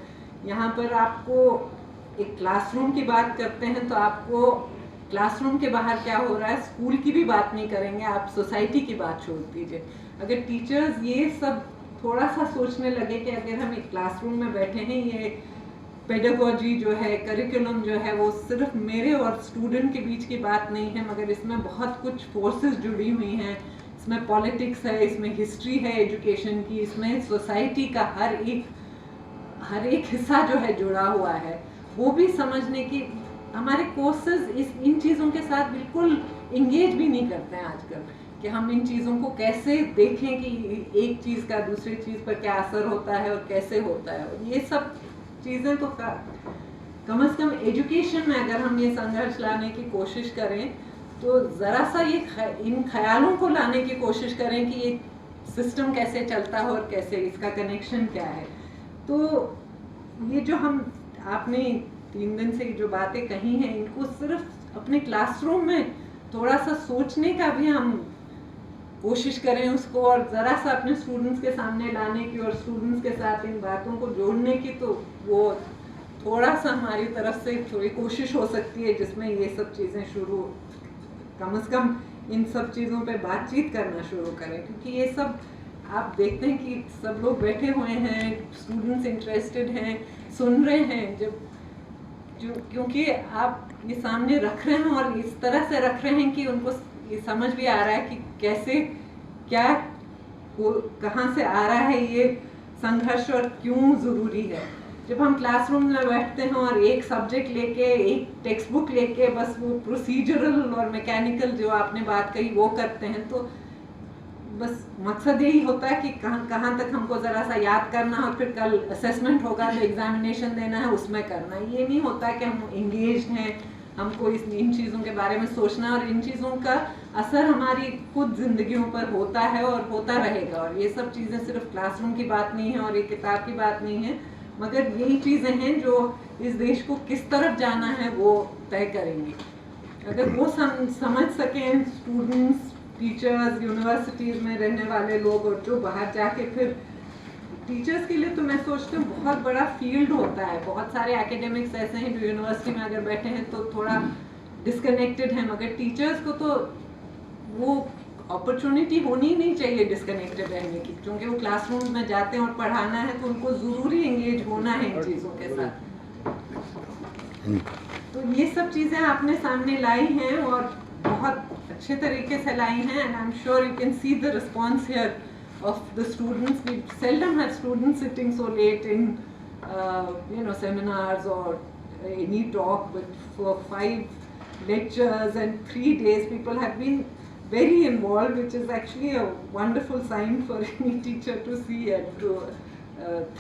यहाँ पर आपको एक क्लासरूम की बात करते हैं तो आपको क्लासरूम के बाहर क्या हो रहा है, स्कूल की भी बात नहीं करेंगे, आप सोसाइटी की बात छोड़ दीजिए। अगर टीचर्स ये सब थोड़ा सा सोचने लगे कि अगर हम एक क्लासरूम में बैठे हैं, ये पेडागोजी जो है, करिकुलम जो है, वो सिर्फ मेरे और स्टूडेंट के बीच की बात नहीं है, मगर इसमें बहुत कुछ फोर्सेस जुड़ी हुई हैं, इसमें पॉलिटिक्स है, इसमें हिस्ट्री है एजुकेशन की, इसमें सोसाइटी का हर एक हिस्सा जो है जुड़ा हुआ है, वो भी समझने की हमारे कोर्सेज इन चीज़ों के साथ बिल्कुल इंगेज भी नहीं करते हैं आजकल, कि हम इन चीज़ों को कैसे देखें कि एक चीज़ का दूसरी चीज़ पर क्या असर होता है और कैसे होता है। और ये सब चीज़ें तो कम से कम एजुकेशन में अगर हम ये संघर्ष लाने की कोशिश करें तो ज़रा सा ये इन ख्यालों को लाने की कोशिश करें कि ये सिस्टम कैसे चलता है और कैसे इसका कनेक्शन क्या है। तो ये जो आपने 3 दिन से जो बातें कही हैं, इनको सिर्फ अपने क्लासरूम में थोड़ा सा सोचने का भी हम कोशिश करें उसको, और ज़रा सा अपने स्टूडेंट्स के सामने लाने की और स्टूडेंट्स के साथ इन बातों को जोड़ने की, तो वो थोड़ा सा हमारी तरफ से थोड़ी कोशिश हो सकती है जिसमें ये सब चीज़ें कम से कम इन सब चीज़ों पे बातचीत करना शुरू करें। क्योंकि ये सब आप देखते हैं कि सब लोग बैठे हुए हैं, स्टूडेंट्स इंटरेस्टेड हैं, सुन रहे हैं, क्योंकि आप ये सामने रख रहे हैं और इस तरह से रख रहे हैं कि उनको ये समझ भी आ रहा है कि कैसे कहाँ से आ रहा है ये संघर्ष और क्यों ज़रूरी है। जब हम क्लासरूम में बैठते हैं और एक सब्जेक्ट लेके, एक टेक्स्ट बुक लेके बस वो प्रोसीजरल और मैकेनिकल जो आपने बात कही वो करते हैं, तो बस मकसद यही होता है कि कहाँ तक हमको ज़रा सा याद करना और फिर कल असेसमेंट होगा तो एग्जामिनेशन देना है, उसमें करना। ये नहीं होता कि हम इंगेज हैं, हमको इन चीज़ों के बारे में सोचना और इन चीज़ों का असर हमारी खुद जिंदगियों पर होता है और होता रहेगा। और ये सब चीज़ें सिर्फ क्लासरूम की बात नहीं है और एक किताब की बात नहीं है, मगर यही चीज़ें हैं जो इस देश को किस तरफ जाना है वो तय करेंगी। अगर वो समझ सकें स्टूडेंट्स, टीचर्स, यूनिवर्सिटीज़ में रहने वाले लोग, और जो बाहर जाके फिर टीचर्स के लिए तो मैं सोचती हूँ बहुत बड़ा फील्ड होता है। बहुत सारे एकेडमिक्स ऐसे हैं जो यूनिवर्सिटी में अगर बैठे हैं तो थोड़ा डिस्कनेक्टेड हैं, मगर टीचर्स को तो वो अपॉर्चुनिटी होनी ही नहीं चाहिए डिस्कनेक्टेड रहने की, क्योंकि वो क्लासरूम में जाते हैं और पढ़ाना है तो उनको ज़रूरी एंगेज होना है इन चीज़ों के साथ। तो ये सब चीज़ें आपने सामने लाई हैं और बहुत अच्छे तरीके से लाई हैं, and I am sure you can see the response here of the students. We seldom have students sitting so late in seminars or any talk, but for 5 lectures and 3 days people have been very involved, which is actually a wonderful sign for any teacher to see and to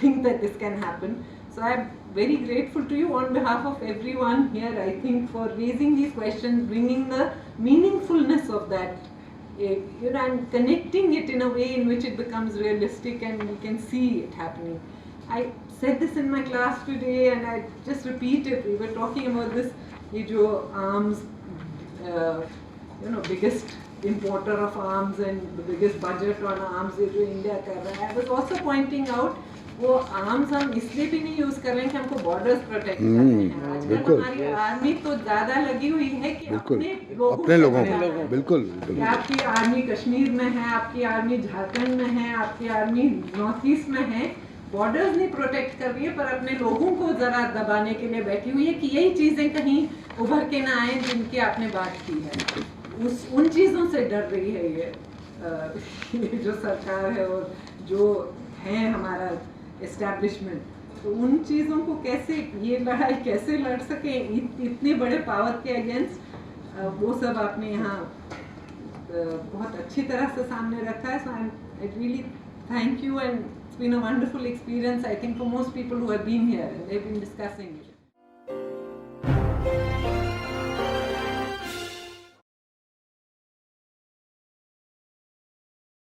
think that this can happen. So I am very grateful to you on behalf of everyone here, I think, for raising these questions, bringing the meaningfulness of that, and connecting it in a way in which it becomes realistic and we can see it happening. I said this in my class today and I just repeat it. We were talking about this, ye jo arms, biggest importer of arms and the biggest budget on arms ye jo India kar raha hai. I was also pointing out वो arms हम इसलिए भी नहीं use कर रहे हैं कि हमको बॉर्डर्स प्रोटेक्ट करने हैं। आजकल हमारी आर्मी तो ज्यादा लगी हुई है कि अपने लोगों को, बिल्कुल। आपकी आर्मी कश्मीर में है, आपकी आर्मी झारखंड में है, आपकी आर्मी नॉर्थ ईस्ट में है, बॉर्डर्स नहीं प्रोटेक्ट कर रही है पर अपने लोगों को जरा दबाने के लिए बैठी हुई है कि यही चीजें कहीं उभर के ना आए जिनकी आपने बात की है। उन चीजों से डर रही है ये जो सरकार है और जो है हमारा एस्टैब्लिशमेंट। तो उन चीज़ों को कैसे, ये लड़ाई कैसे लड़ सके इतने बड़े पावर के अगेंस्ट, वो सब आपने यहाँ बहुत अच्छी तरह से सामने रखा है। So I really thank you and it's been a wonderful experience I think for most people who have been here and they have been discussing it.